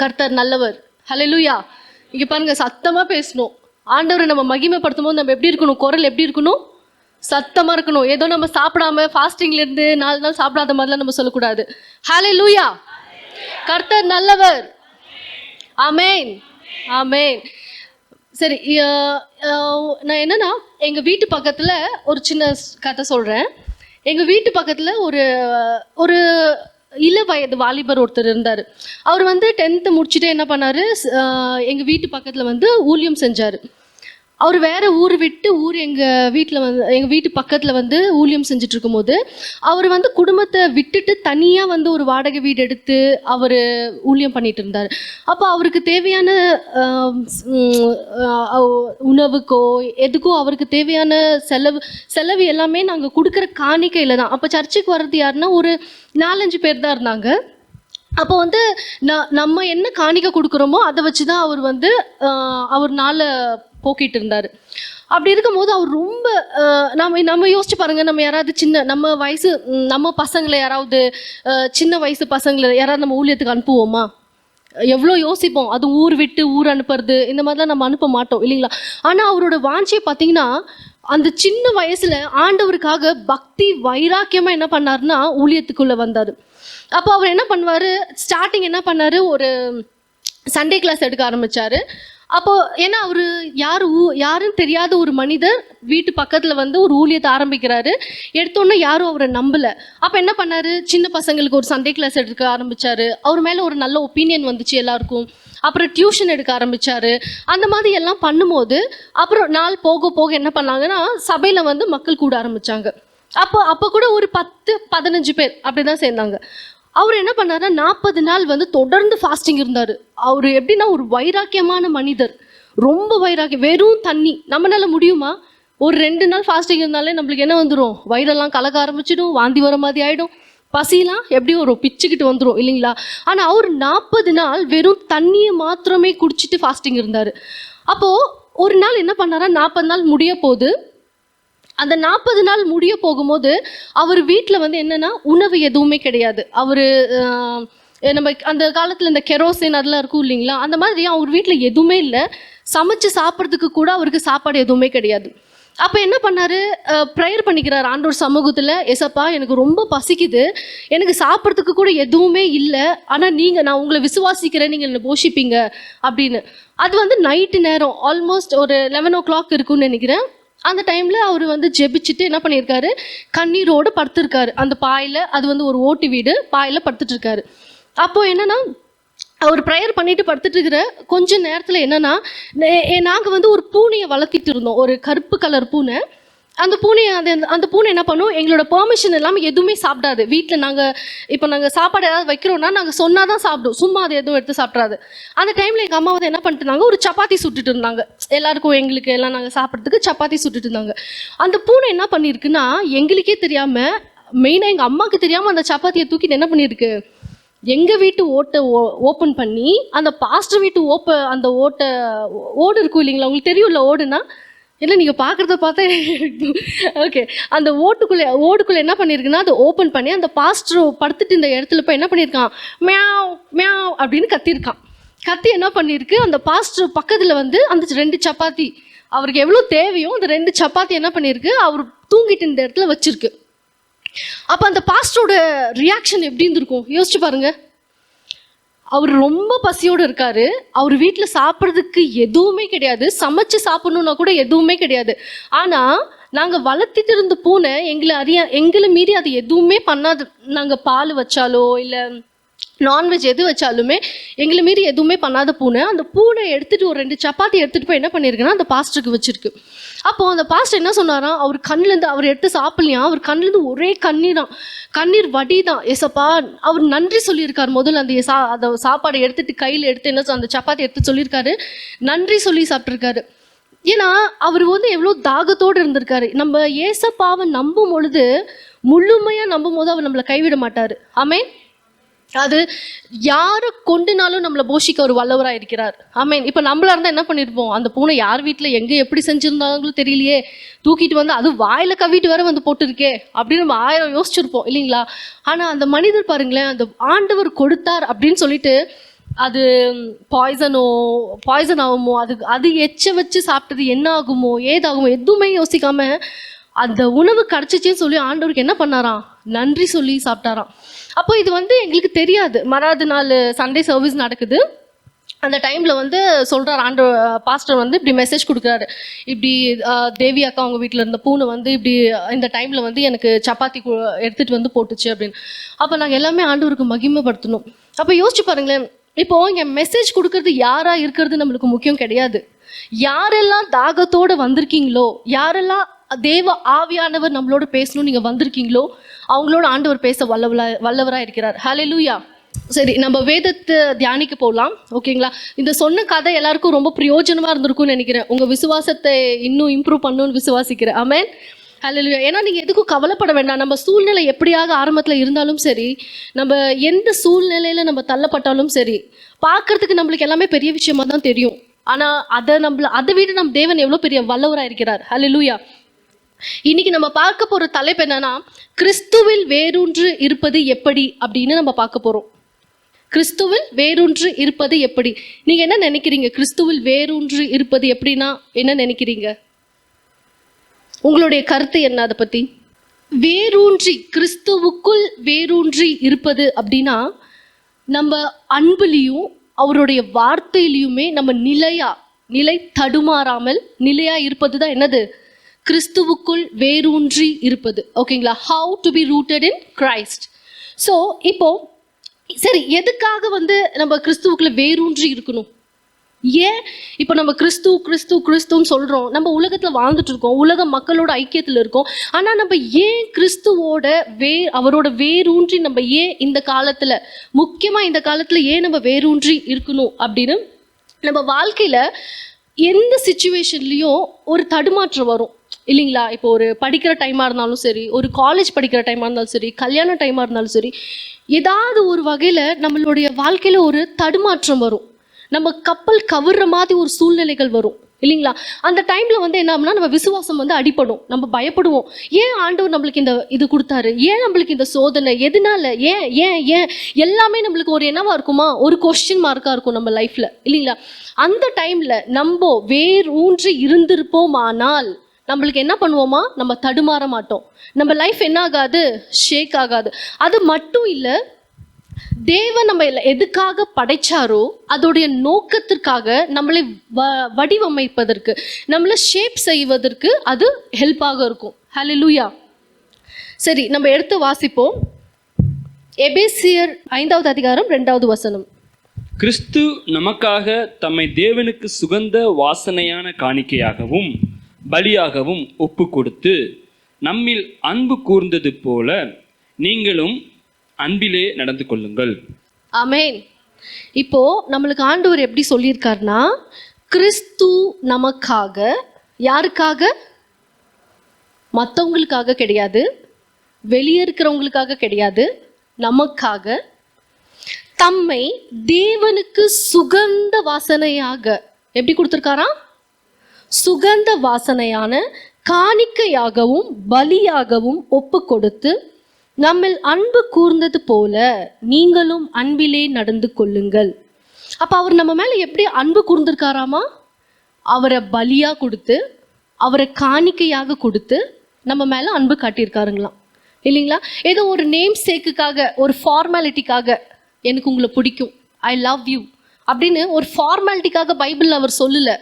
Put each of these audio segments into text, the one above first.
கர்த்தர் நல்லவர். ஹல்லேலூயா. இங்கே பாருங்க, சத்தமாக பேசணும். ஆண்டவரை நம்ம மகிமைப்படுத்தும் போது நம்ம எப்படி இருக்கணும்? குரல் எப்படி இருக்கணும்? சத்தமாக இருக்கணும். ஏதோ நம்ம சாப்பிடாம ஃபாஸ்டிங்லேருந்து 4 நாள் சாப்பிடாத மாதிரிலாம் நம்ம சொல்லக்கூடாது. ஹல்லேலூயா. கர்த்தர் நல்லவர். ஆமேன், ஆமேன். சரி, நான் என்னன்னா எங்கள் வீட்டு பக்கத்தில் ஒரு சின்ன கதை சொல்கிறேன். எங்கள் வீட்டு பக்கத்தில் ஒரு இள வயது வாலிபர் ஒருத்தர் இருந்தார். அவர் 10th முடிச்சுட்டு என்ன பண்ணார், எங்கள் வீட்டு பக்கத்தில் ஊழியம் செஞ்சார். அவர் வேறு ஊர் விட்டு எங்கள் வீட்டு பக்கத்தில் ஊழியம் செஞ்சுட்டு இருக்கும்போது அவர் குடும்பத்தை விட்டுட்டு தனியாக ஒரு வாடகை வீடு எடுத்து அவர் ஊழியம் பண்ணிட்டு இருந்தார். அப்போ அவருக்கு தேவையான உணவுக்கோ எதுக்கோ அவருக்கு தேவையான செலவு எல்லாமே நாங்கள் கொடுக்குற காணிக்கையில் தான். அப்போ சர்ச்சுக்கு வர்றது யாருன்னா ஒரு 4-5 பேர் தான் இருந்தாங்க. அப்போ நம்ம என்ன காணிக்கை கொடுக்குறோமோ அதை வச்சு தான் அவர் நாளை போக்கிட்டு இருந்தார். அப்படி இருக்கும்போது அவர் ரொம்ப நம்ம யோசிச்சு பாருங்க, நம்ம யாராவது நம்ம பசங்களை யாராவது சின்ன வயசு பசங்களை யாராவது நம்ம ஊழியத்துக்கு அனுப்புவோமா? எவ்வளோ யோசிப்போம். அது ஊர் விட்டு ஊர் அனுப்புறது இந்த மாதிரிலாம் நம்ம அனுப்ப மாட்டோம் இல்லைங்களா? ஆனால் அவரோட வாஞ்சியை பார்த்தீங்கன்னா அந்த சின்ன வயசுல ஆண்டவருக்காக பக்தி வைராக்கியமாக என்ன பண்ணாருன்னா ஊழியத்துக்குள்ளே வந்தார். அப்போ அவர் என்ன பண்ணுவார், ஸ்டார்டிங் என்ன பண்ணார், ஒரு சண்டே கிளாஸ் எடுக்க ஆரம்பித்தார். அப்போது ஏன்னா அவர் யாருன்னு தெரியாத ஒரு மனிதர் வீட்டு பக்கத்தில் ஒரு ஊழியத்தை ஆரம்பிக்கிறாரு. எடுத்தோன்னே யாரும் அவரை நம்பலை. அப்போ என்ன பண்ணார், சின்ன பசங்களுக்கு ஒரு சண்டே கிளாஸ் எடுக்க ஆரம்பித்தார். அவர் மேலே ஒரு நல்ல ஒப்பீனியன் வந்துச்சு எல்லாருக்கும். அப்புறம் டியூஷன் எடுக்க ஆரம்பித்தார். அந்த மாதிரி எல்லாம் பண்ணும்போது அப்புறம் நாள் போக போக என்ன பண்ணாங்கன்னா சபையில் மக்கள் கூட ஆரம்பித்தாங்க. அப்போ கூட ஒரு 10-15 பேர் அப்படி தான் சேர்ந்தாங்க. அவர் என்ன பண்ணாருன்னா 40 நாள் தொடர்ந்து ஃபாஸ்டிங் இருந்தார். அவர் எப்படின்னா ஒரு வைராக்கியமான மனிதர், ரொம்ப வைராக்கியம். வெறும் தண்ணி நம்மளால முடியுமா? ஒரு 2 நாள் ஃபாஸ்டிங் இருந்தாலே நம்மளுக்கு என்ன வந்துடும், வயிறெல்லாம் கலக்க ஆரம்பிச்சிடும், வாந்தி வர மாதிரி ஆகிடும், பசிலாம் எப்படி ஒரு பிச்சுக்கிட்டு வந்துடும் இல்லைங்களா? ஆனால் அவர் 40 நாள் வெறும் தண்ணியை மாத்திரமே குடிச்சிட்டு ஃபாஸ்டிங் இருந்தார். அப்போது ஒரு நாள் என்ன பண்ணாரா, 40 நாள் முடிய போகுது. அந்த 40 நாள் முடிய போகும்போது அவர் வீட்டில் என்னென்னா உணவு எதுவுமே கிடையாது. அவர் நம்ம அந்த காலத்தில் இந்த கெரோசின் அதெல்லாம் இருக்கும் இல்லைங்களா, அந்த மாதிரி அவர் வீட்டில் எதுவுமே இல்லை. சமைச்சு சாப்பிட்றதுக்கு கூட அவருக்கு சாப்பாடு எதுவுமே கிடையாது. அப்போ என்ன பண்ணார், ப்ரேயர் பண்ணிக்கிறார் ஆண்டவர் சமூகத்தில். ஏசப்பா, எனக்கு ரொம்ப பசிக்குது, எனக்கு சாப்பிட்றதுக்கு கூட எதுவுமே இல்லை, ஆனால் நான் உங்களை விசுவாசிக்கிறேன், நீங்கள் என்னை போஷிப்பீங்க அப்படின்னு. அது நைட்டு நேரம் ஆல்மோஸ்ட் ஒரு 11 o'clock இருக்குன்னு நினைக்கிறேன். அந்த டைமில் அவர் ஜெபிச்சுட்டு என்ன பண்ணியிருக்காரு, கண்ணீரோடு படுத்துருக்காரு அந்த பாயில். அது ஒரு ஓட்டு வீடு, பாயில் படுத்துட்ருக்காரு. அப்போது என்னென்னா அவர் ப்ரேயர் பண்ணிட்டு படுத்துட்டு இருக்கிற கொஞ்ச நேரத்தில் என்னென்னா நாங்கள் ஒரு பூனையை வளர்த்திட்டு இருந்தோம், ஒரு கருப்பு கலர் பூனை. அந்த பூனை என்ன பண்ணும், எங்களோட பெர்மிஷன் இல்லாமல் எதுவுமே சாப்பிடாது. வீட்டில் நாங்கள் சாப்பாடு ஏதாவது வைக்கிறோன்னா நாங்கள் சொன்னால் தான் சாப்பிடும், சும்மா அதை எதுவும் எடுத்து சாப்பிட்றாது. அந்த டைமில் எங்கள் அம்மா என்ன பண்ணிட்டு இருந்தாங்க, ஒரு சப்பாத்தி சுட்டுட்டு இருந்தாங்க. எல்லாருக்கும் எங்களுக்கு எல்லாம் நாங்கள் சாப்பிட்றதுக்கு சப்பாத்தி சுட்டுட்டு இருந்தாங்க. அந்த பூனை என்ன பண்ணியிருக்குன்னா எங்களுக்கே தெரியாமல், மெயினாக எங்கள் அம்மாவுக்கு தெரியாமல் அந்த சப்பாத்தியை தூக்கிட்டு என்ன பண்ணியிருக்கு, எங்கள் வீட்டு ஓட்டை ஓப்பன் பண்ணி அந்த பாஸ்டர் வீட்டு அந்த ஓடு இருக்கும் இல்லைங்களா, உங்களுக்கு தெரியும்ல ஓடுனா இல்லை, நீங்கள் பார்க்குறத பார்த்தா ஓகே. அந்த ஓடுக்குள்ளே என்ன பண்ணியிருக்குன்னா அதை ஓப்பன் பண்ணி அந்த பாஸ்டர் படுத்துட்டு இந்த இடத்துல போய் என்ன பண்ணியிருக்கான், மியாவ் மியாவ் அப்படின்னு கத்தியிருக்கான். கத்தி என்ன பண்ணியிருக்கு, அந்த பாஸ்டர் பக்கத்தில் அந்த 2 சப்பாத்தி அவருக்கு எவ்வளோ தேவையோ அந்த 2 சப்பாத்தி என்ன பண்ணியிருக்கு, அவர் தூங்கிட்டு இந்த இடத்துல வச்சிருக்கு. அப்போ அந்த பாஸ்டரோட ரியாக்ஷன் எப்படி இருந்திருக்கும் யோசிச்சு பாருங்க. அவர் ரொம்ப பசியோடு இருக்காரு, அவர் வீட்டில் சாப்பிட்றதுக்கு எதுவுமே கிடையாது, சமைச்சு சாப்பிட்ணுன்னா கூட எதுவுமே கிடையாது. ஆனால் நாங்கள் வளர்த்திட்டு இருந்த பூனை எங்களை மீறி அது எதுவுமே பண்ணாது. நாங்கள் பால் வச்சாலோ இல்லை நான்வெஜ் எது வச்சாலுமே எங்களை மீறி எதுவுமே பண்ணாத பூனை அந்த பூனை எடுத்துகிட்டு ஒரு 2 சப்பாத்தி எடுத்துகிட்டு போய் என்ன பண்ணியிருக்குன்னா அந்த பாஸ்டருக்கு வச்சுருக்கு. அப்போது அந்த பாஸ்டர் என்ன சொன்னாராம், அவர் கண்ணிலேருந்து அவர் எடுத்து சாப்பிட்லையா, அவர் கண்ணிலேருந்து ஒரே கண்ணீர் வடி தான். ஏசப்பா, அவர் நன்றி சொல்லியிருக்காரு. முதல்ல அந்த சாப்பாடை எடுத்துகிட்டு கையில் எடுத்து என்ன அந்த சப்பாத்தி எடுத்து சொல்லியிருக்காரு, நன்றி சொல்லி சாப்பிட்ருக்காரு. ஏன்னா அவர் எவ்வளோ தாகத்தோடு இருந்திருக்காரு. நம்ம ஏசப்பாவை நம்பும் பொழுது, முழுமையாக நம்பும் போது அவர் நம்மளை கைவிட மாட்டார். ஆமென். அது யாரை கொண்டுனாலும் நம்மளை போஷிக்க ஒரு வல்லவராக இருக்கிறார். ஆமேன். இப்போ நம்மளா இருந்தால் என்ன பண்ணியிருப்போம், அந்த பூனை யார் வீட்டில் எங்கே எப்படி செஞ்சுருந்தாங்களும் தெரியலையே, தூக்கிட்டு அது வாயில் கவிட்டு வேற போட்டுருக்கே அப்படின்னு நம்ம 1000 யோசிச்சிருப்போம் இல்லைங்களா? ஆனால் அந்த மனிதர் பாருங்களேன், அந்த ஆண்டவர் கொடுத்தார் அப்படின்னு சொல்லிட்டு அது பாய்சன் ஆகுமோ, அது எச்ச வச்சு சாப்பிட்டது என்ன ஆகுமோ ஏதாகுமோ எதுவுமே யோசிக்காம அந்த உணவு கிடச்சிச்சின்னு சொல்லி ஆண்டவருக்கு என்ன பண்ணாராம், நன்றி சொல்லி சாப்பிட்டாராம். அப்போ இது எங்களுக்கு தெரியாது. மறாவது நாள் சண்டே சர்வீஸ் நடக்குது. அந்த டைமில் சொல்கிறார் பாஸ்டர் இப்படி மெசேஜ் கொடுக்குறாரு, இப்படி தேவி அக்கா அவங்க வீட்டில் இருந்த பூனை இப்படி இந்த டைமில் எனக்கு சப்பாத்தி எடுத்துகிட்டு போட்டுச்சு அப்படின்னு. அப்போ நாங்கள் எல்லாமே ஆண்டவருக்கு மகிமைப்படுத்தணும். அப்போ யோசிச்சு பாருங்களேன், இப்போ இங்கே மெசேஜ் கொடுக்கறது யாராக இருக்கிறது நம்மளுக்கு முக்கியம் கிடையாது. யாரெல்லாம் தாகத்தோடு வந்திருக்கீங்களோ, யாரெல்லாம் தேவ ஆவியானவர் நம்மளோட பேசணும் நீங்கள் வந்திருக்கீங்களோ, அவங்களோட ஆண்டவர் பேச வல்லவராக இருக்கிறார். ஹல்லேலூயா. சரி, நம்ம வேதத்தை தியானிக்க போகலாம். ஓகேங்களா? இந்த சொன்ன கதை எல்லாருக்கும் ரொம்ப பிரயோஜனமாக இருந்திருக்கும்னு நினைக்கிறேன். உங்கள் விசுவாசத்தை இன்னும் இம்ப்ரூவ் பண்ணணும்னு விசுவாசிக்கிறேன். ஆமென். ஹல்லேலூயா. ஏன்னா நீங்கள் எதுக்கும் கவலைப்பட வேண்டாம். நம்ம சூழ்நிலை எப்படியாக ஆரம்பத்தில் இருந்தாலும் சரி, நம்ம எந்த சூழ்நிலையில் நம்ம தள்ளப்பட்டாலும் சரி, பார்க்கறதுக்கு நம்மளுக்கு எல்லாமே பெரிய விஷயமா தான் தெரியும். ஆனால் அதை விட நம்ம தேவன் எவ்வளோ பெரிய வல்லவராக இருக்கிறார். ஹல்லேலூயா. இன்னைக்கு நம்ம பார்க்க போகிற தலைப்பு என்னன்னா, கிறிஸ்துவில் வேரூன்று இருப்பது எப்படி அப்படின்னு நம்ம பார்க்க போகிறோம். கிறிஸ்துவில் வேரூன்று இருப்பது எப்படி? நீங்க என்ன நினைக்கிறீங்க? கிறிஸ்துவில் வேரூன்று இருப்பது எப்படின்னா என்ன நினைக்கிறீங்க? உங்களுடைய கருத்து என்ன அதை பத்தி? வேரூன்றி, கிறிஸ்துவுக்குள் வேரூன்றி இருப்பது அப்படின்னா நம்ம அன்புலையும் அவருடைய வார்த்தையிலையுமே நம்ம நிலை தடுமாறாமல் நிலையா இருப்பது தான் என்னது? கிறிஸ்துவுக்குள் வேரூன்றி இருப்பது. ஓகேங்களா? How to be rooted in Christ. So இப்போ சரி, எதுக்காக நம்ம கிறிஸ்துவுக்குள்ள வேரூன்றி இருக்கணும்? ஏன் இப்போ நம்ம கிறிஸ்துன்னு சொல்கிறோம்? நம்ம உலகத்தில் வாழ்ந்துட்டு இருக்கோம், உலக மக்களோட ஐக்கியத்தில் இருக்கோம். ஆனால் நம்ம ஏன் கிறிஸ்துவோட அவரோட வேரூன்றி நம்ம ஏன் இந்த காலத்தில், முக்கியமாக இந்த காலத்தில் ஏன் நம்ம வேரூன்றி இருக்கணும் அப்படின்னு, நம்ம வாழ்க்கையில் எந்த சிச்சுவேஷன்லேயும் ஒரு தடுமாற்றம் வரும் இல்லைங்களா? இப்போ ஒரு படிக்கிற டைமாக இருந்தாலும் சரி, ஒரு காலேஜ் படிக்கிற டைமாக இருந்தாலும் சரி, கல்யாண டைமாக இருந்தாலும் சரி, ஏதாவது ஒரு வகையில் நம்மளுடைய வாழ்க்கையில் ஒரு தடுமாற்றம் வரும். நம்ம கப்பல் கவுற மாதிரி ஒரு சூழ்நிலைகள் வரும் இல்லைங்களா? அந்த டைமில் என்ன ஆகும்னா, நம்ம விசுவாசம் அடிப்படும், நம்ம பயப்படுவோம். ஏன் ஆண்டவர் நம்மளுக்கு இது கொடுத்தாரு? ஏன் நம்மளுக்கு இந்த சோதனை? எதனால? ஏன் ஏன் ஏன் எல்லாமே நம்மளுக்கு ஒரு என்னவா இருக்குமா, ஒரு கொஸ்டின் மார்க்காக இருக்கும் நம்ம லைஃப்பில் இல்லைங்களா? அந்த டைமில் நம்ம வேரூன்றி இருந்திருப்போமானால் நம்மளுக்கு என்ன பண்ணுவோமா, நம்ம தடுமாற மாட்டோம். நம்ம லைஃப் என்ன ஆகாது, ஷேக் ஆகாது. அது மட்டும் இல்லை, தேவன் நம்ம எதுக்காக படைச்சாரோ அதோடைய நோக்கத்திற்காக நம்மளை வடிவமைப்பதற்கு, நம்மளை ஷேப் செய்வதற்கு அது ஹெல்ப்பாக இருக்கும். ஹல்லேலூயா. சரி, நம்ம எடுத்து வாசிப்போம். எபேசியர் 5வது அதிகாரம் 2வது வசனம். கிறிஸ்து நமக்காக தம்மை தேவனுக்கு சுகந்த வாசனையான காணிக்கையாகவும் பலியாகவும் ஒப்பு கொடுத்து நம்மில் அன்பு கூர்ந்தது போல நீங்களும் அன்பிலே நடந்து கொள்ளுங்கள். ஆமென். இப்போ நம்மளுக்கு ஆண்டவர் எப்படி சொல்லியிருக்காருன்னா, கிறிஸ்து நமக்காக, யாருக்காக? மற்றவங்களுக்காக கிடையாது, வெளியே இருக்கிறவங்களுக்காக கிடையாது, நமக்காக தம்மை தேவனுக்கு சுகந்த வாசனையாக எப்படி கொடுத்துருக்காராம்? சுகந்த வாசனையான காணிக்கையாகவும் பலியாகவும் ஒப்பு கொடுத்து நம்மில் அன்பு கூர்ந்தது போல நீங்களும் அன்பிலே நடந்து கொள்ளுங்கள். அப்போ அவர் நம்ம மேலே எப்படி அன்பு கூர்ந்திருக்காராமா? அவரை பலியாக கொடுத்து, அவரை காணிக்கையாக கொடுத்து நம்ம மேலே அன்பு காட்டியிருக்காருங்களாம் இல்லைங்களா? ஏதோ ஒரு நேம் சேக்குக்காக, ஒரு ஃபார்மாலிட்டிக்காக, எனக்கு உங்களை பிடிக்கும், ஐ லவ் யூ அப்படின்னு ஒரு ஃபார்மாலிட்டிக்காக பைபிளில் அவர் சொல்லலை.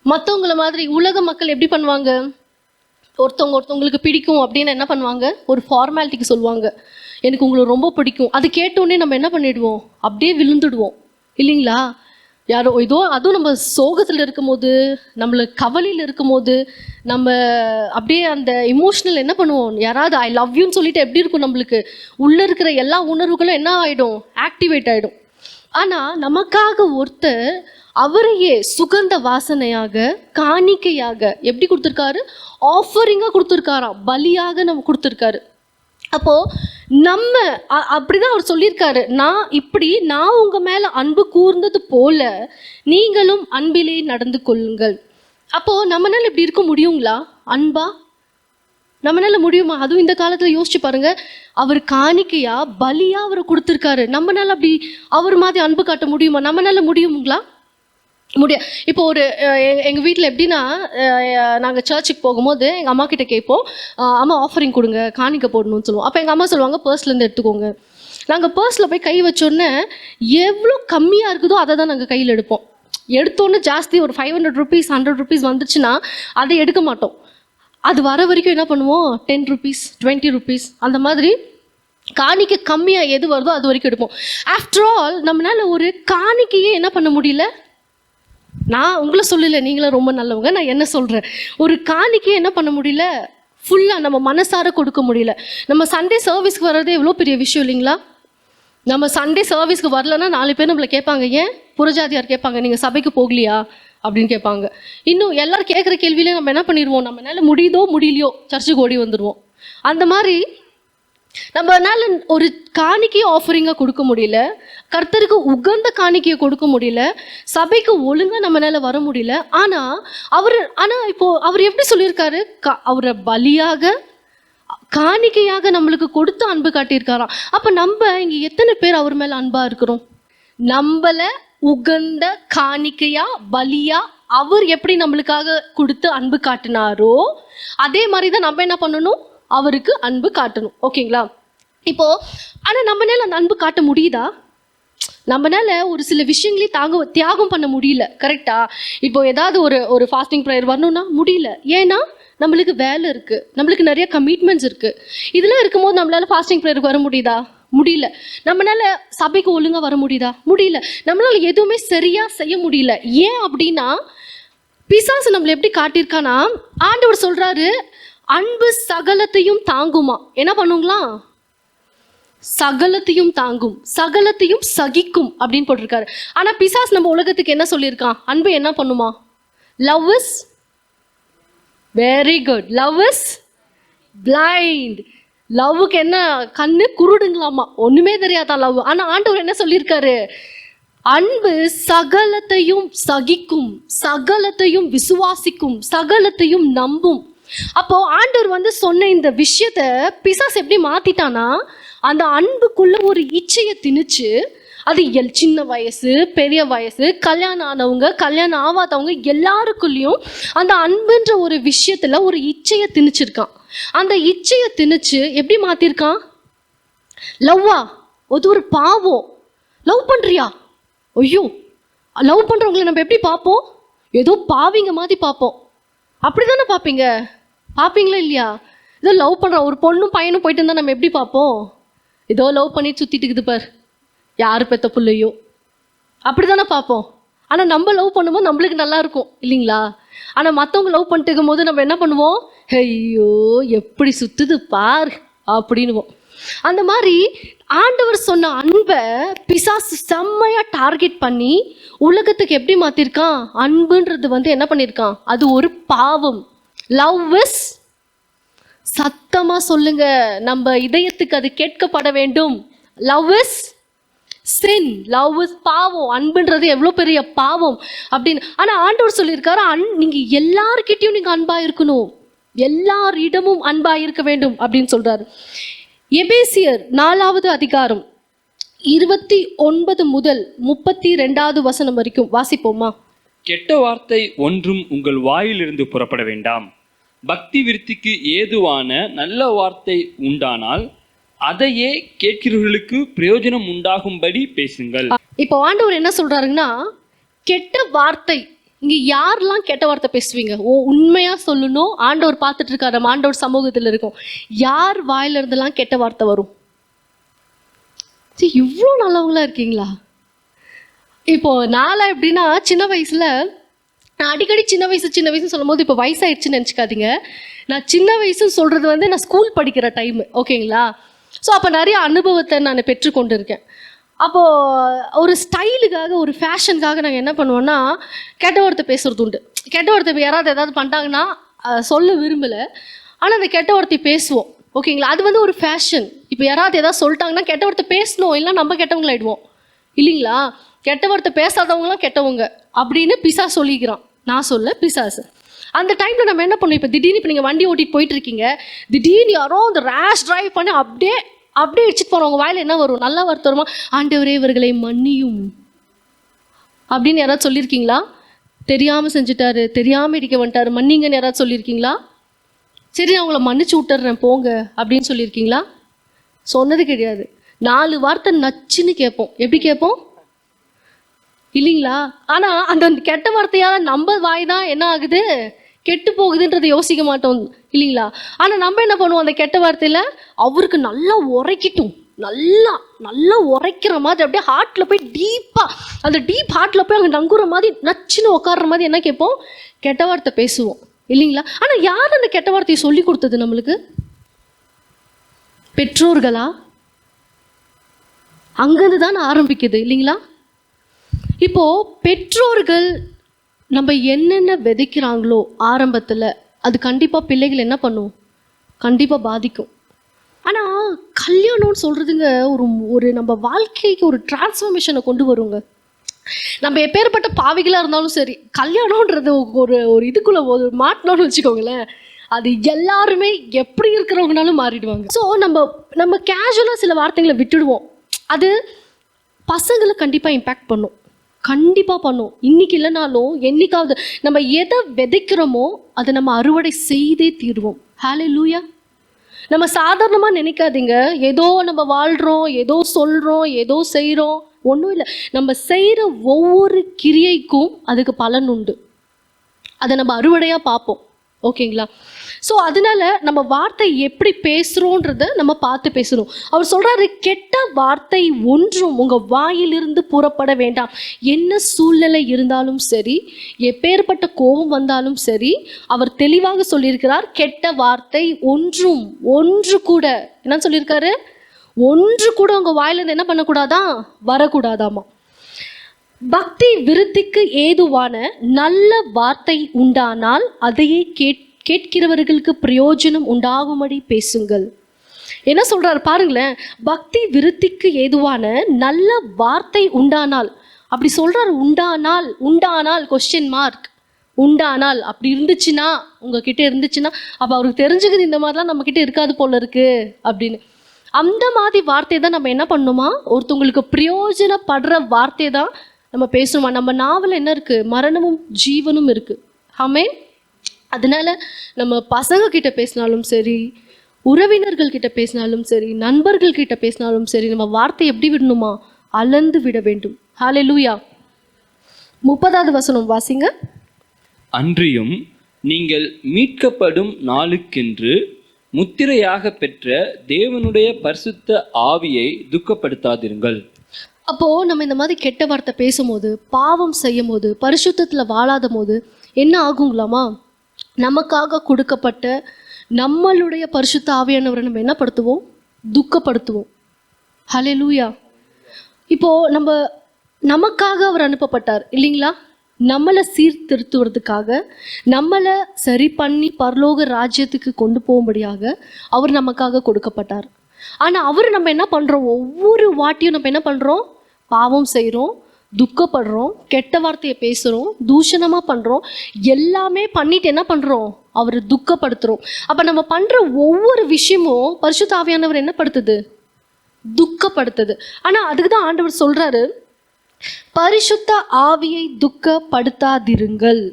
மற்றவங்கள மாதிரி உலக மக்கள் எப்படி பண்ணுவாங்க? ஒருத்தவங்களுக்கு பிடிக்கும் அப்படின்னு என்ன பண்ணுவாங்க, ஒரு ஃபார்மாலிட்டிக்கு சொல்லுவாங்க, எனக்கு உங்களை ரொம்ப பிடிக்கும். அது கேட்டோடனே நம்ம என்ன பண்ணிடுவோம், அப்படியே விழுந்துடுவோம் இல்லைங்களா? யாரோ அதுவும் நம்ம சோகத்தில் இருக்கும் போது, நம்மளை கவலையில் இருக்கும் போது, நம்ம அப்படியே அந்த இமோஷனல் என்ன பண்ணுவோம், யாராவது ஐ லவ் யூன்னு சொல்லிட்டு எப்படி இருக்கும், நம்மளுக்கு உள்ளே இருக்கிற எல்லா உணர்வுகளும் என்ன ஆகிடும், ஆக்டிவேட் ஆகிடும். ஆனால் நமக்காக ஒருத்தர் அவரையே சுகந்த வாசனையாக காணிக்கையாக எப்படி கொடுத்துருக்காரு, ஆஃபரிங்காக கொடுத்துருக்காராம், பலியாக நம்ம கொடுத்துருக்காரு. அப்போது நம்ம அப்படிதான் அவர் சொல்லியிருக்காரு, நான் உங்கள் மேலே அன்பு கூர்ந்தது போல நீங்களும் அன்பிலே நடந்து கொள்ளுங்கள். அப்போது நம்மளால் இப்படி இருக்க முடியுங்களா? அன்பா நம்மளால முடியுமா? அதுவும் இந்த காலத்துல யோசிச்சு பாருங்க, அவர் காணிக்கையா பலியா அவரை கொடுத்துருக்காரு. நம்மளால அப்படி அவர் மாதிரி அன்பு காட்ட முடியுமா? நம்மளால முடியுங்களா? முடியாது. இப்போ ஒரு எங்கள் வீட்டில் எப்படின்னா, நாங்கள் சர்ச்சுக்கு போகும்போது எங்கள் அம்மா கிட்ட கேட்போம், அம்மா ஆஃபரிங் கொடுங்க, காணிக்கை போடணும்னு சொல்லுவோம். அப்போ எங்கள் அம்மா சொல்லுவாங்க பர்ஸ்லேருந்து எடுத்துக்கோங்க. நாங்கள் பர்ஸில் போய் கை வச்சோன்னே எவ்வளோ கம்மியாக இருக்குதோ அதை தான் நாங்கள் கையில் எடுப்போம். எடுத்தோன்னே ஜாஸ்தி ஒரு 500 ருபீஸ் 100 ருபீஸ் வந்துச்சுன்னா அதை எடுக்க மாட்டோம். அது வர வரைக்கும் என்ன பண்ணுவோம், 10 ருபீஸ் 20 ருபீஸ் அந்த மாதிரி காணிக்கை கம்மியாக எது வருதோ அது வரைக்கும் எடுப்போம். ஆஃப்டர் ஆல் நம்மளால ஒரு காணிக்கையே என்ன பண்ண முடியல. நான் உங்களை சொல்லலை, நீங்களும் ரொம்ப நல்லவங்க, நான் என்ன சொல்கிறேன், ஒரு காணிக்கையை என்ன பண்ண முடியல, ஃபுல்லாக நம்ம மனசார கொடுக்க முடியல. நம்ம சண்டே சர்வீஸ்க்கு வர்றதே எவ்வளோ பெரிய விஷயம் இல்லைங்களா? நம்ம சண்டே சர்வீஸ்க்கு வரலன்னா 4 பேர் நம்மளை கேட்பாங்க, ஏன் புறஜாதியார் கேட்பாங்க, நீங்கள் சபைக்கு போகலையா அப்படின்னு கேட்பாங்க. இன்னும் எல்லாரும் கேட்குற கேள்வியிலே நம்ம என்ன பண்ணிடுவோம், நம்மளால முடியுதோ முடியலையோ சர்ச்சுக்கு ஓடி வந்துடுவோம். அந்த மாதிரி நம்மளால ஒரு காணிக்கையை ஆஃபரிங்காக கொடுக்க முடியல, கர்த்தருக்கு உகந்த காணிக்கையை கொடுக்க முடியல, சபைக்கு ஒழுங்காக நம்மளால வர முடியல. ஆனால் இப்போ அவர் எப்படி சொல்லியிருக்காரு, அவரை பலியாக காணிக்கையாக நம்மளுக்கு கொடுத்து அன்பு காட்டியிருக்காராம். அப்போ நம்ம இங்கே எத்தனை பேர் அவர் மேலே அன்பாக இருக்கிறோம்? நம்மள உகந்த காணிக்கையா பலியா அவர் எப்படி நம்மளுக்காக கொடுத்து அன்பு காட்டினாரோ அதே மாதிரி தான் நம்ம என்ன பண்ணணும், அவருக்கு அன்பு காட்டணும். ஓகேங்களா? இப்போ ஆனால் நம்மளால அந்த அன்பு காட்ட முடியுதா? நம்மளால ஒரு சில விஷயங்களையும் தியாகம் பண்ண முடியல. கரெக்டா? இப்போ ஏதாவது ஒரு ஃபாஸ்டிங் ப்ரேயர் வரணும்னா முடியல. ஏன்னா நம்மளுக்கு வேலை இருக்குது, நம்மளுக்கு நிறைய கமிட்மெண்ட்ஸ் இருக்குது. இதெல்லாம் இருக்கும்போது நம்மளால ஃபாஸ்டிங் ப்ரேயருக்கு வர முடியுதா? முடியல. நம்மளால சபைக்கு ஒழுங்காக வர முடியுதா? முடியல. நம்மளால எதுவுமே சரியாக செய்ய முடியல. ஏன் அப்படின்னா பிசாசு நம்மளை எப்படி காட்டியிருக்கானா, ஆண்டவர் சொல்கிறாரு அன்பு சகலத்தையும் தாங்குமா. என்ன பண்ணுங்களாம், சகலத்தையும் தாங்கும், சகலத்தையும் சகிக்கும் அப்படின்னு போட்டிருக்காரு. ஆனால் பிசாஸ் நம்ம உலகத்துக்கு என்ன சொல்லியிருக்கான், அன்பு என்ன பண்ணுமா, love is very good, love is blind. லவ்வுக்கு என்ன, கண்ணு குருடுங்களாமா, ஒன்றுமே தெரியாதான் லவ். ஆனால் ஆண்டவர் என்ன சொல்லியிருக்காரு, அன்பு சகலத்தையும் சகிக்கும், சகலத்தையும் விசுவாசிக்கும், சகலத்தையும் நம்பும். அப்போ ஆண்டவர் சொன்ன இந்த விஷயத்த பிசாஸ் எப்படி மாத்திட்டானா, அந்த அன்புக்குள்ள ஒரு இச்சையை திணிச்சு, அது சின்ன வயசு பெரிய வயசு கல்யாணம் ஆனவங்க கல்யாணம் ஆகாதவங்க எல்லாருக்குள்ளேயும் அந்த அன்புன்ற ஒரு விஷயத்துல ஒரு இச்சையை திணிச்சிருக்கான். அந்த இச்சையை திணிச்சு எப்படி மாத்திருக்கான், லவ்வா அது ஒரு பாவம். லவ் பண்றியா, ஐயோ லவ் பண்றவங்களை நம்ம எப்படி பார்ப்போம், ஏதோ பாவிங்க மாதிரி பார்ப்போம். அப்படிதானே பார்ப்பீங்களா இல்லையா? ஏதோ லவ் பண்ற ஒரு பொண்ணும் பையனும் போயிட்டு இருந்தா நம்ம எப்படி பார்ப்போம், ஏதோ லவ் பண்ணிட்டு சுத்திட்டு இருக்குது பார், யாரு பெத்த பிள்ளையோ, அப்படிதானே பார்ப்போம். ஆனால் நம்ம லவ் பண்ணும்போது நம்மளுக்கு நல்லா இருக்கும் இல்லைங்களா? ஆனால் மற்றவங்க லவ் பண்ணிட்டு இருக்கும் போது நம்ம என்ன பண்ணுவோம், ஐயோ எப்படி சுத்துது பார் அப்படின்னுவோம். அந்த மாதிரி ஆண்டவர் சொன்ன அன்பை பிசாசு செம்மையா டார்கெட் பண்ணி உலகத்துக்கு எப்படி மாத்திருக்கான், அன்புன்றது என்ன பண்ணியிருக்கான், அது ஒரு பாவம். லவ் இஸ், சத்தமா சொல்லுங்க, நம்ம இதயத்துக்கு அது கேட்கப்பட வேண்டும். Love is sin, love is பாவம், அன்புன்றது எவ்வளோ பெரிய பாவம் அப்படின்னு. ஆனால் ஆண்டவர் சொல்லியிருக்காரு, நீங்கள் எல்லார்கிட்டையும் நீங்கள் அன்பாக இருக்கணும், எல்லாரிடமும் அன்பாக இருக்க வேண்டும் அப்படின்னு சொல்றாரு. எபேசியர் 4வது அதிகாரம் 29 முதல் 32வது வசனம் வரைக்கும் வாசிப்போமா? கெட்ட வார்த்தை ஒன்றும் உங்கள் வாயிலிருந்து புறப்பட வேண்டாம், பக்தி விருத்திக்கு ஏதுவான நல்ல வார்த்தை உண்டானால் அதையே கேட்கிறவர்களுக்கு பிரயோஜனம் உண்டாகும்படி பேசுங்கள். இப்போ ஆண்டவர் என்ன சொல்றாருன்னா, கெட்ட வார்த்தை, இங்க யாரெல்லாம் கெட்ட வார்த்தை பேசுவீங்க, உண்மையா சொல்லணும், ஆண்டவர் பார்த்துட்டு இருக்காரு, நம்ம ஆண்டவர் சமூகத்தில் இருக்கும், யார் வாயில இருந்தெல்லாம் கெட்ட வார்த்தை வரும்? இவ்வளோ நல்லவங்களா இருக்கீங்களா? இப்போ நாளா எப்படின்னா, சின்ன வயசுல நான் அடிக்கடி சின்ன வயசுன்னு சொல்லும் போது இப்போ வயசாயிடுச்சுன்னு நினச்சிக்காதீங்க. நான் சின்ன வயசுன்னு சொல்றது நான் ஸ்கூல் படிக்கிற டைம், ஓகேங்களா? ஸோ அப்போ நிறைய அனுபவத்தை நான் பெற்றுக்கொண்டு இருக்கேன். அப்போது ஒரு ஸ்டைலுக்காக ஒரு ஃபேஷனுக்காக நாங்கள் என்ன பண்ணுவோன்னா, கெட்ட வார்த்தை பேசுறது உண்டு. கெட்ட வார்த்தை யாராவது ஏதாவது பண்ணிட்டாங்கன்னா சொல்ல விரும்பலை, ஆனால் அந்த கெட்ட வார்த்தை பேசுவோம், ஓகேங்களா? அது ஒரு ஃபேஷன். இப்போ யாராவது ஏதாவது சொல்லிட்டாங்கன்னா கெட்ட வார்த்தை பேசணும், இல்லை நம்ம கெட்டவங்களாயிடுவோம் இல்லைங்களா? கெட்ட வார்த்தை பேசாதவங்களாம் கெட்டவங்க அப்படின்னு பிசாசு சொல்லிக்கிறான், நான் சொல்ல பிசாசு. அந்த டைமில் நம்ம என்ன பண்ணணும்? இப்போ திடீர்னு இப்போ நீங்கள் வண்டி ஓட்டிட்டு போயிட்டு இருக்கீங்க, திடீர்னு யாரோ அந்த ரேஷ் டிரைவ் பண்ணி அப்படியே அடிச்சுட்டு போகிறோம். உங்கள் வாயில் என்ன வரும்? நல்லா வார்த்தை வருமா? ஆண்டவரே இவர்களை மன்னியும் அப்படின்னு யாராவது சொல்லியிருக்கீங்களா? தெரியாமல் செஞ்சுட்டாரு, தெரியாமல் இடிக்க வந்துட்டாரு, மன்னிங்கன்னு யாராவது சொல்லியிருக்கீங்களா? சரி நான் உங்களை மன்னிச்சு விட்டுறேன் போங்க அப்படின்னு சொல்லியிருக்கீங்களா? சொன்னது கிடையாது. 4 வார்த்தை நச்சுன்னு கேட்போம். எப்படி கேட்போம்? இல்லைங்களா? ஆனால் அந்த கெட்ட வார்த்தையால் நம்ம வாய் தான் என்ன ஆகுது? கெட்டு போகுதுன்றதை யோசிக்க மாட்டோம் இல்லைங்களா? ஆனால் நம்ம என்ன பண்ணுவோம்? அந்த கெட்ட வார்த்தையில் அவருக்கு நல்லா உரைக்கிட்டும், நல்லா நல்லா உரைக்கிற மாதிரி அப்படியே ஹார்ட்டில் போய் டீப்பாக, அந்த டீப் ஹார்ட்டில் போய் அங்கே நங்குற மாதிரி நச்சுன்னு உட்கார்ற மாதிரி என்ன கேட்போம்? கெட்ட வார்த்தை பேசுவோம் இல்லைங்களா? ஆனால் யார் அந்த கெட்ட வார்த்தையை சொல்லி கொடுத்தது நம்மளுக்கு? பெற்றோர்களா? அங்கேருந்து தான் ஆரம்பிக்குது இல்லைங்களா? இப்போ பெற்றோர்கள் நம்ம என்னென்ன விதைக்கிறாங்களோ ஆரம்பத்தில், அது கண்டிப்பாக பிள்ளைகள் என்ன பண்ணும்? கண்டிப்பாக பாதிக்கும். ஆனால் கல்யாணம்னு சொல்கிறதுங்க ஒரு நம்ம வாழ்க்கைக்கு ஒரு டிரான்ஸ்ஃபர்மேஷனை கொண்டு வருங்க. நம்ம எப்பேற்பட்ட பாவிகளாக இருந்தாலும் சரி, கல்யாணம்ன்றது ஒரு இதுக்குள்ளே மாட்டினோன்னு வச்சுக்கோங்களேன், அது எல்லாருமே எப்படி இருக்கிறவங்கனாலும் மாறிடுவாங்க. ஸோ நம்ம கேஷுவலாக சில வார்த்தைகளை விட்டுடுவோம். அது பசங்களை கண்டிப்பாக இம்பேக்ட் பண்ணும், கண்டிப்பாக பண்ணும். இன்னைக்கு இல்லைனாலும் என்னைக்காவது நம்ம எதை விதைக்கிறோமோ அதை நம்ம அறுவடை செய்தே தீருவோம். ஹல்லேலூயா. நம்ம சாதாரணமாக நினைக்காதீங்க, ஏதோ நம்ம வாழ்கிறோம், ஏதோ சொல்கிறோம், ஏதோ செய்கிறோம், ஒன்றும் இல்லை. நம்ம செய்கிற ஒவ்வொரு கிரியைக்கும் அதுக்கு பலன் உண்டு. அதை நம்ம அறுவடையாக பார்ப்போம். ஓகேங்களா? ஸோ அதனால நம்ம வார்த்தை எப்படி பேசுகிறோன்றத நம்ம பார்த்து பேசணும். அவர் சொல்கிறாரு, கெட்ட வார்த்தை ஒன்றும் உங்கள் வாயிலிருந்து புறப்பட வேண்டாம். என்ன சூழ்நிலை இருந்தாலும் சரி, எப்பேற்பட்ட கோபம் வந்தாலும் சரி, அவர் தெளிவாக சொல்லியிருக்கிறார், கெட்ட வார்த்தை ஒன்று கூட என்ன சொல்லியிருக்காரு? ஒன்று கூட உங்கள் வாயிலிருந்து என்ன பண்ணக்கூடாதான்? வரக்கூடாதாமா. பக்தி விருத்திக்கு ஏதுவான நல்ல வார்த்தை உண்டானால் அதையே கேட்கிறவர்களுக்கு பிரயோஜனம் உண்டாகும்படி பேசுங்கள். என்ன சொல்றாரு பாருங்களேன், பக்தி விருத்திக்கு ஏதுவான நல்ல வார்த்தை உண்டானால். அப்படி சொல்றாரு, உண்டானால் கொஸ்டின் மார்க். உண்டானால் அப்படி இருந்துச்சுன்னா, உங்ககிட்ட இருந்துச்சுன்னா, அப்போ அவருக்கு தெரிஞ்சுக்குது இந்த மாதிரிலாம் நம்ம கிட்ட இருக்காது போல இருக்கு அப்படின்னு. அந்த மாதிரி வார்த்தை தான் நம்ம என்ன பண்ணணுமா? ஒருத்தவங்களுக்கு பிரயோஜனப்படுற வார்த்தை தான் நம்ம பேசணுமா? நம்ம நாவல் என்ன இருக்குது? மரணமும் ஜீவனும் இருக்குது. ஆமென். அதனால நம்ம பசங்க கிட்ட பேசினாலும் சரி, உறவினர்கள் கிட்ட பேசினாலும் சரி, நண்பர்கள் கிட்ட பேசினாலும் சரி, நம்ம வார்த்தை எப்படி விடணுமா? அளந்து விட வேண்டும். ஹல்லேலூயா. 30வது வசனம் வாசிங்க. அன்றியும் நீங்கள் மீட்கப்படும் நாளுக்கென்று முத்திரையாக பெற்ற தேவனுடைய பரிசுத்த ஆவியை துக்கப்படுத்தாதிருங்கள். அப்போது நம்ம இந்த மாதிரி கெட்ட வார்த்தை பேசும்போது, பாவம் செய்யும் போது, பரிசுத்தத்தில் வாழாத போது என்ன ஆகுங்களாமா? நமக்காக கொடுக்கப்பட்ட நம்மளுடைய பரிசுத்த ஆவியானவரை நம்ம என்ன படுத்துவோம்? துக்கப்படுத்துவோம். ஹல்லேலூயா. இப்போது நமக்காக அவர் அனுப்பப்பட்டார் இல்லைங்களா? நம்மளை சீர்திருத்துவதற்காக, நம்மளை சரி பண்ணி பரலோக ராஜ்யத்துக்கு கொண்டு போகும்படியாக அவர் நமக்காக கொடுக்கப்பட்டார். ஆனால் அவர் நம்ம என்ன பண்ணுறோம்? ஒவ்வொரு வாட்டியும் நம்ம என்ன பண்ணுறோம்? பாவம் செய்கிறோம், துக்கப்படுறோம், கெட்ட வார்த்தையை பேசுகிறோம், தூஷணமாக பண்ணுறோம், எல்லாமே பண்ணிட்டு என்ன பண்ணுறோம்? அவரை துக்கப்படுத்துகிறோம். அப்போ நம்ம பண்ணுற ஒவ்வொரு விஷயமும் பரிசுத்த ஆவியானவர் என்ன படுத்துது? துக்கப்படுத்துது. ஆனால் அதுக்கு தான் ஆண்டவர் சொல்கிறாரு, பரிசுத்த ஆவியை துக்கப்படுத்தாதிருங்கள்.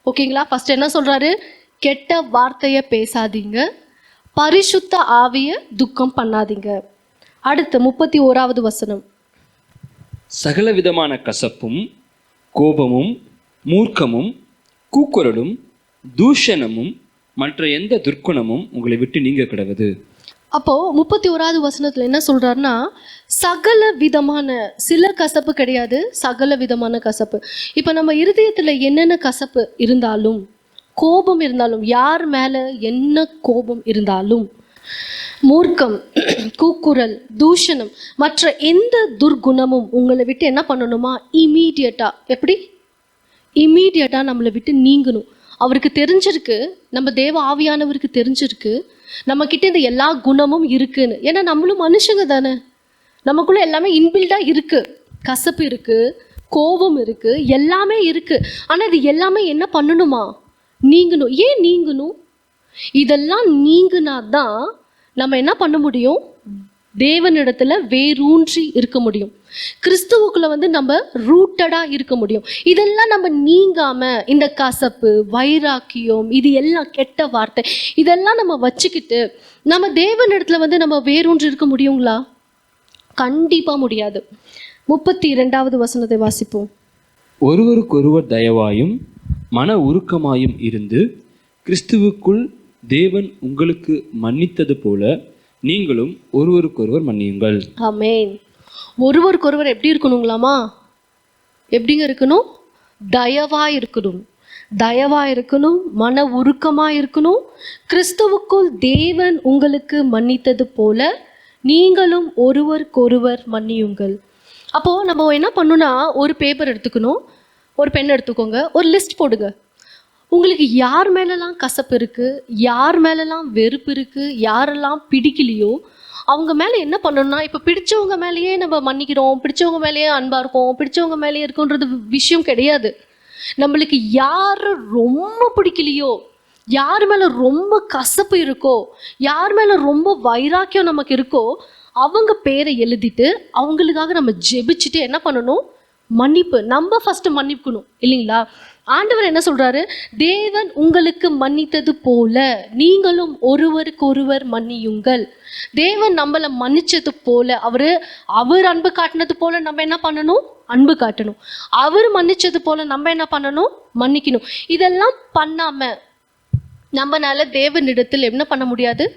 ஓகேங்களா? ஃபர்ஸ்ட் என்ன சொல்கிறாரு? கெட்ட வார்த்தையை பேசாதீங்க, பரிசுத்த ஆவியை துக்கம் பண்ணாதீங்க. அடுத்து 31வது வசனம். சகல விதமான கசப்பும் கோபமும் மூர்க்கமும் கூக்குரலும் தூஷணமும் மற்ற எந்த துர்க்குணமும் உங்களை விட்டு நீங்க கிடவது. அப்போது 31வது வசனத்தில் என்ன சொல்கிறாருன்னா, சகல விதமான, சில கசப்பு கிடையாது, சகல விதமான கசப்பு. இப்போ நம்ம இருதயத்தில் என்னென்ன கசப்பு இருந்தாலும், கோபம் இருந்தாலும், யார் மேலே என்ன கோபம் இருந்தாலும், மூர்க்கம், கூக்குரல், தூஷணம், மற்ற எந்த துர்குணமும் உங்களை விட்டு என்ன பண்ணணுமா? இமீடியட்டாக. எப்படி? இமீடியட்டாக நம்மளை விட்டு நீங்கணும். அவருக்கு தெரிஞ்சிருக்கு, நம்ம தேவ ஆவியானவருக்கு தெரிஞ்சிருக்கு நம்மக்கிட்ட இந்த எல்லா குணமும் இருக்குன்னு. ஏன்னா நம்மளும் மனுஷங்க தானே, நமக்குள்ளே எல்லாமே இன்பில்டாக இருக்குது. கசப்பு இருக்குது, கோபம் இருக்குது, எல்லாமே இருக்குது. ஆனால் இது எல்லாமே என்ன பண்ணணுமா? நீங்கணும். ஏன் நீங்கணும்? இதெல்லாம் நீங்கினா தான் நம்ம என்ன பண்ண முடியும்? தேவனிடத்துல வேரூன்றி இருக்க முடியும். கிறிஸ்துவுக்குள்ள வந்து நம்ம ரூட்டடா இருக்க முடியும். இதெல்லாம் நம்ம நீங்காம இந்த கசப்பு, வைராக்கியம், இது எல்லாம் கெட்ட வார்த்தை, இதெல்லாம் நம்ம வச்சுக்கிட்டு நம்ம தேவனிடத்துல வந்து நம்ம வேரூன்றி இருக்க முடியுங்களா? கண்டிப்பா முடியாது. 32வது வசனத்தை வாசிப்போம். ஒருவருக்கொருவர் தயவாயும் மன உருக்கமாயும் இருந்து கிறிஸ்துவுக்குள் தேவன் உங்களுக்கு மன்னித்தது போல நீங்களும் ஒருவருக்கொருவர் மன்னியுங்கள். ஆமென். ஒருவருக்கொருவர் எப்படி இருக்கணுங்களாமா? எப்படிங்க இருக்கணும்? தயவா இருக்கணும். தயவா இருக்கணும், மன உருக்கமா இருக்கணும். கிறிஸ்துவுக்குள் தேவன் உங்களுக்கு மன்னித்தது போல நீங்களும் ஒருவருக்கொருவர் மன்னியுங்கள். அப்போ நம்ம என்ன பண்ணணும்னா, ஒரு பேப்பர் எடுத்துக்கணும், ஒரு பென் எடுத்துக்கோங்க, ஒரு லிஸ்ட் போடுங்க. உங்களுக்கு யார் மேலெல்லாம் கசப்பு இருக்குது, யார் மேலெல்லாம் வெறுப்பு இருக்குது, யாரெல்லாம் பிடிக்கலையோ அவங்க மேலே என்ன பண்ணணும்னா, இப்போ பிடிச்சவங்க மேலேயே நம்ம மன்னிக்கிறோம், பிடிச்சவங்க மேலேயே அன்பாக இருக்கோம், பிடிச்சவங்க மேலேயே இருக்குன்றது விஷயம் கிடையாது. நம்மளுக்கு யார் ரொம்ப பிடிக்கலையோ, யார் மேலே ரொம்ப கசப்பு இருக்கோ, யார் மேலே ரொம்ப வைராக்கியம் நமக்கு இருக்கோ அவங்க பேரை எழுதிட்டு அவங்களுக்காக நம்ம ஜெபிச்சுட்டு என்ன பண்ணணும்? மன்னிப்பு. நம்ம ஃபஸ்ட்டு மன்னிக்கணும் இல்லைங்களா? ஆண்டவர் என்ன சொல்றாரு? தேவன் உங்களுக்கு மன்னித்தது போல நீங்களும் ஒருவருக்கொருவர் மன்னியுங்கள். தேவன் நம்மளை மன்னிச்சது போல, அவர் அன்பு காட்டினது போல நம்ம என்ன பண்ணணும்? அன்பு காட்டணும். அவர் மன்னிச்சது போல நம்ம என்ன பண்ணணும்? மன்னிக்கணும். இதெல்லாம் பண்ணாம நம்மளால தேவனிடத்தில் என்ன பண்ண முடியாது?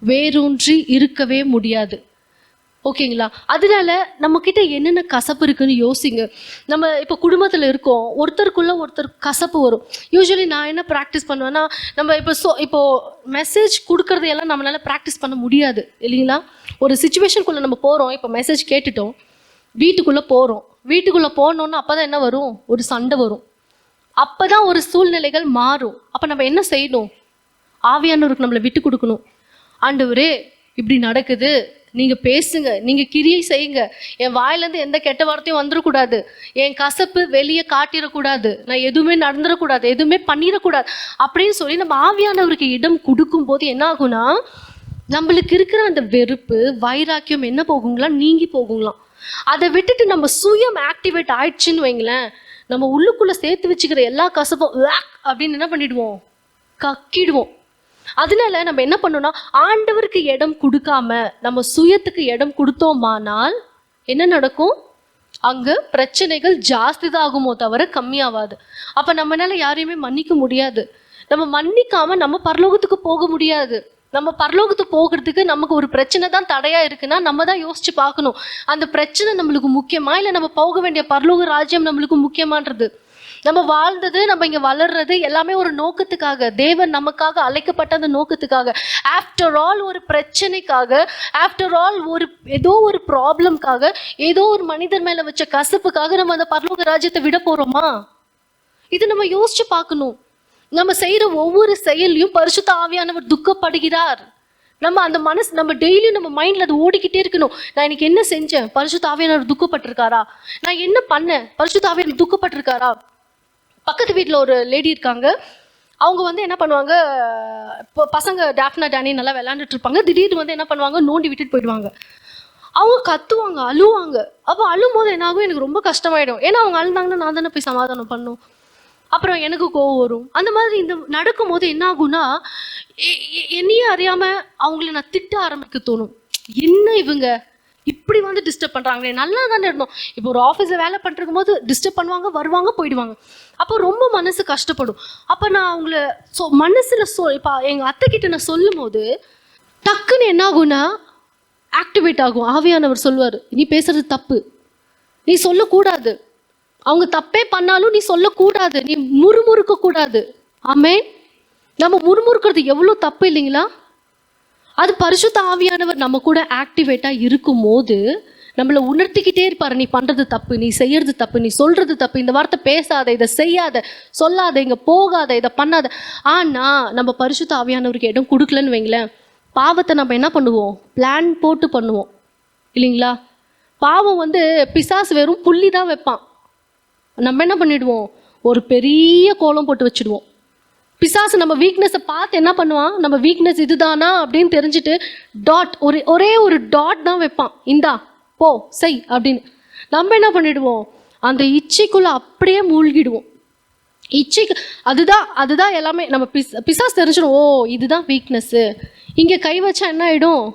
வேரூன்றி இருக்கவே முடியாது. ஓகேங்களா? அதனால நம்மக்கிட்ட என்னென்ன கசப்பு இருக்குன்னு யோசிங்க. நம்ம இப்போ குடும்பத்தில் இருக்கோம், ஒருத்தருக்குள்ள ஒருத்தர் கசப்பு வரும். யூஸ்வலி நான் என்ன ப்ராக்டிஸ் பண்ணுவேன்னா, நம்ம இப்போ மெசேஜ் கொடுக்கறதையெல்லாம் நம்மளால ப்ராக்டிஸ் பண்ண முடியாது இல்லைங்களா? ஒரு சுச்சுவேஷனுக்குள்ளே நம்ம போகிறோம், இப்போ மெசேஜ் கேட்டுட்டோம், வீட்டுக்குள்ளே போகிறோம். வீட்டுக்குள்ளே போனோன்னு அப்போ தான் என்ன வரும்? ஒரு சண்டை வரும். அப்போ தான் ஒரு சூழ்நிலைகள் மாறும். அப்போ நம்ம என்ன செய்யணும்? ஆவியானவருக்கு நம்மளை விட்டு கொடுக்கணும். ஆண்டவரே இப்படி நடக்குது, நீங்கள் பேசுங்க, நீங்கள் கிரியை செய்யுங்க, என் வாயிலேருந்து எந்த கெட்ட வார்த்தையும் வந்துடக்கூடாது, என் கசப்பு வெளியே காட்டிடக்கூடாது, நான் எதுவுமே நடந்துடக்கூடாது, எதுவுமே பண்ணிடக்கூடாது அப்படின்னு சொல்லி நம்ம ஆவியானவருக்கு இடம் கொடுக்கும்போது என்ன ஆகும்னா, நம்மளுக்கு இருக்கிற அந்த வெறுப்பு, வைராக்கியம் என்ன போகுங்களாம்? நீங்கி போகுங்களாம். அதை விட்டுட்டு நம்ம சுயம் ஆக்டிவேட் ஆயிடுச்சுன்னு வைங்களேன், நம்ம உள்ளுக்குள்ளே சேர்த்து வச்சுக்கிற எல்லா கசப்பும் அப்படின்னு என்ன பண்ணிடுவோம்? கக்கிடுவோம். அதனால நம்ம என்ன பண்ணோம்னா, ஆண்டவருக்கு இடம் கொடுக்காம நம்ம சுயத்துக்கு இடம் கொடுத்தோமானால் என்ன நடக்கும்? அங்கே பிரச்சனைகள் ஜாஸ்தி தான் ஆகுமோ தவிர கம்மியாகாது. அப்போ நம்மளால யாரையுமே மன்னிக்க முடியாது. நம்ம மன்னிக்காம நம்ம பரலோகத்துக்கு போக முடியாது. நம்ம பரலோகத்துக்கு போகிறதுக்கு நமக்கு ஒரு பிரச்சனை தான் தடையா இருக்குன்னா நம்ம தான் யோசிச்சு பார்க்கணும், அந்த பிரச்சனை நம்மளுக்கு முக்கியமா, இல்லை நம்ம போக வேண்டிய பரலோக ராஜ்யம் நம்மளுக்கு முக்கியமான்றது. நம்ம வாழ்ந்தது, நம்ம இங்கே வளர்றது எல்லாமே ஒரு நோக்கத்துக்காக, தேவன் நமக்காக அழைக்கப்பட்ட அந்த நோக்கத்துக்காக. ஆஃப்டர் ஆல் ஒரு பிரச்சனைக்காக, ஆஃப்டர் ஆல் ஏதோ ஒரு ப்ராப்ளம்காக, ஏதோ ஒரு மனிதர் மேலே வச்ச கசப்புக்காக நம்ம அந்த பரலோக ராஜ்யத்தை விட போகிறோமா? இது நம்ம யோசிச்சு பார்க்கணும். நம்ம செய்கிற ஒவ்வொரு செயலையும் பரிசுத்த ஆவியானவர் துக்கப்படுகிறார். நம்ம அந்த நம்ம டெய்லியும் நம்ம மைண்டில் அது ஓடிக்கிட்டே இருக்கணும். நான் இன்னைக்கு என்ன செஞ்சேன்? பரிசுத்த ஆவியானவர் துக்கப்பட்டிருக்காரா? நான் என்ன பண்ணேன்? பரிசுத்த ஆவியானவர் துக்கப்பட்டிருக்காரா? பக்கத்து வீட்டில் ஒரு லேடி இருக்காங்க. அவங்க வந்து என்ன பண்ணுவாங்க, இப்போ பசங்க டாஃப்னா டேனி நல்லா விளையாண்டுட்டு இருப்பாங்க, திடீர்னு வந்து என்ன பண்ணுவாங்க, நோண்டி விட்டுட்டு போயிடுவாங்க. அவங்க கத்துவாங்க, அழுவாங்க. அப்போ அழும் போது என்ன ஆகும்? எனக்கு ரொம்ப கஷ்டமாயிடும். ஏன்னா அவங்க அழுந்தாங்கன்னா நான் தானே போய் சமாதானம் பண்ணும். அப்புறம் எனக்கு கோவம் வரும். அந்த மாதிரி இந்த நடக்கும் போது என்ன ஆகும்னா, என்னையே அறியாம அவங்கள நான் திட்ட ஆரம்பிக்க தோணும். என்ன இவங்க இப்படி வந்து டிஸ்டர்ப் பண்ணுறாங்களே, நல்லா தானே இருந்தோம். இப்போ ஒரு ஆஃபீஸில் வேலை பண்ணிருக்கும் போது டிஸ்டர்ப் பண்ணுவாங்க, வருவாங்க, போயிடுவாங்க. அப்போ ரொம்ப மனசு கஷ்டப்படும். அப்போ நான் அவங்கள மனசில் இப்போ எங்கள் அத்தைக்கிட்ட நான் சொல்லும் போது டக்குன்னு என்ன ஆகும்னா ஆக்டிவேட் ஆகும். ஆவியானவர் சொல்லுவார், நீ பேசுறது தப்பு, நீ சொல்லக்கூடாது. அவங்க தப்பே பண்ணாலும் நீ சொல்லக்கூடாது, நீ முறுமுறுக்க கூடாது. ஆமென். நம்ம முறுமுறுக்கிறது எவ்வளோ தப்பு இல்லைங்களா? அது பரிசுத்த ஆவியானவர் நம்ம கூட ஆக்டிவேட்டாக இருக்கும் போது நம்மளை உணர்த்திக்கிட்டே இருப்பார், நீ பண்ணுறது தப்பு, நீ செய்யறது தப்பு, நீ சொல்கிறது தப்பு, இந்த வார்த்தை பேசாத, இதை செய்யாத, சொல்லாத, இங்கே போகாத, இதை பண்ணாத. ஆனால் நம்ம பரிசுத்த ஆவியானவருக்கு இடம் கொடுக்கலன்னு வைங்களேன், பாவத்தை நம்ம என்ன பண்ணுவோம்? பிளான் போட்டு பண்ணுவோம் இல்லைங்களா? பாவம் வந்து பிசாசு வெறும் புள்ளி தான் வைப்பான். நம்ம என்ன பண்ணிடுவோம்? ஒரு பெரிய கோலம் போட்டு வச்சுடுவோம். பிசாசு நம்ம வீக்னஸை பார்த்து என்ன பண்ணுவான், நம்ம வீக்னஸ் இதுதானா அப்படின்னு தெரிஞ்சுட்டு டாட், ஒரே ஒரு டாட் தான் வைப்பான், இந்தா போ செய் அப்படின்னு. நம்ம என்ன பண்ணிடுவோம், அந்த இச்சைக்குள்ள அப்படியே மூழ்கிடுவோம். இச்சைக்கு அதுதான் எல்லாமே. நம்ம பிசாஸ் தெரிஞ்சிடும், ஓ இதுதான் வீக்னஸ்ஸு, இங்கே கை வச்சா என்ன ஆகிடும்,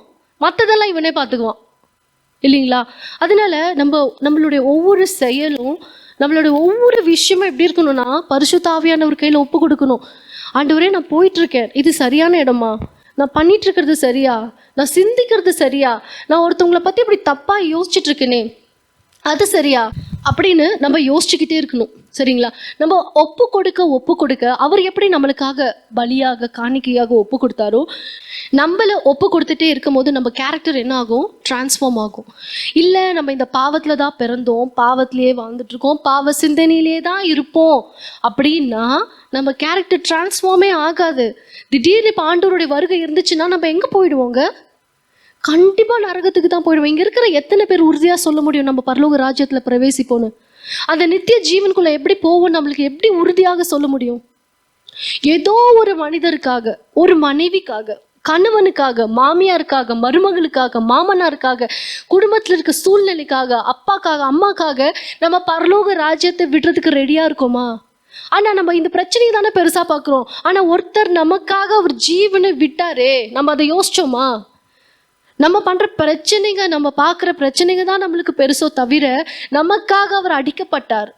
மற்றதெல்லாம் இவனே பார்த்துக்குவான் இல்லைங்களா. அதனால நம்மளுடைய ஒவ்வொரு செயலும், நம்மளுடைய ஒவ்வொரு விஷயமும் எப்படி இருக்கணும்னா பரிசுத்த ஆவியானவர் கையில் ஒப்பு கொடுக்கணும். ஆண்டவரே நான் போயிட்டுருக்கேன், இது சரியான இடமா, நான் பண்ணிட்டு இருக்கிறது சரியா, நான் சிந்திக்கிறது சரியா, நான் ஒருத்தவங்களை பற்றி இப்படி தப்பாக யோசிச்சுட்டு இருக்கேனே அது சரியா அப்படின்னு நம்ம யோசிச்சுக்கிட்டே இருக்கணும். சரிங்களா. நம்ம ஒப்பு கொடுக்க அவர் எப்படி நம்மளுக்காக பலியாக காணிக்கையாக ஒப்பு கொடுத்தாரோ, நம்மளை ஒப்பு கொடுத்துட்டே இருக்கும் போது நம்ம கேரக்டர் என்ன ஆகும், டிரான்ஸ்ஃபார்ம் ஆகும். இல்லை நம்ம இந்த பாவத்தில் தான் பிறந்தோம், பாவத்திலேயே வாழ்ந்துட்டு இருக்கோம், பாவ சிந்தனையிலே தான் இருப்போம் அப்படின்னா நம்ம கேரக்டர் டிரான்ஸ்ஃபார்மே ஆகாது. திடீர்னு இப்போ ஆண்டவருடைய வருகை இருந்துச்சுன்னா நம்ம எங்கே போயிடுவோங்க, கண்டிப்பாக நரகத்துக்கு தான் போயிடுவோம். இங்கே இருக்கிற எத்தனை பேர் உறுதியாக சொல்ல முடியும் நம்ம பரலோக ராஜ்யத்தில் பிரவேசிப்போன்னு? அந்த நித்திய ஜீவனுக்குள்ள எப்படி போவோம், நம்மளுக்கு எப்படி உறுதியாக சொல்ல முடியும்? ஏதோ ஒரு மனிதருக்காக, ஒரு மனைவிக்காக, கணவனுக்காக, மாமியாருக்காக, மருமகளுக்காக, மாமனாருக்காக, குடும்பத்தில் இருக்க சூழ்நிலைக்காக, அப்பாக்காக, அம்மாக்காக நம்ம பரலோக ராஜ்யத்தை விடுறதுக்கு ரெடியாக இருக்கோமா? ஆனால் நம்ம இந்த பிரச்சனையை தானே பெருசாக பார்க்குறோம். ஆனால் ஒருத்தர் நமக்காக அவர் ஜீவனை விட்டாரே, நம்ம அதை யோசிச்சோமா? நம்ம பண்ணுற பிரச்சனைங்க, நம்ம பார்க்குற பிரச்சனைங்க தான் நம்மளுக்கு பெருசோ தவிர நமக்காக அவர் அடிக்கப்பட்டார்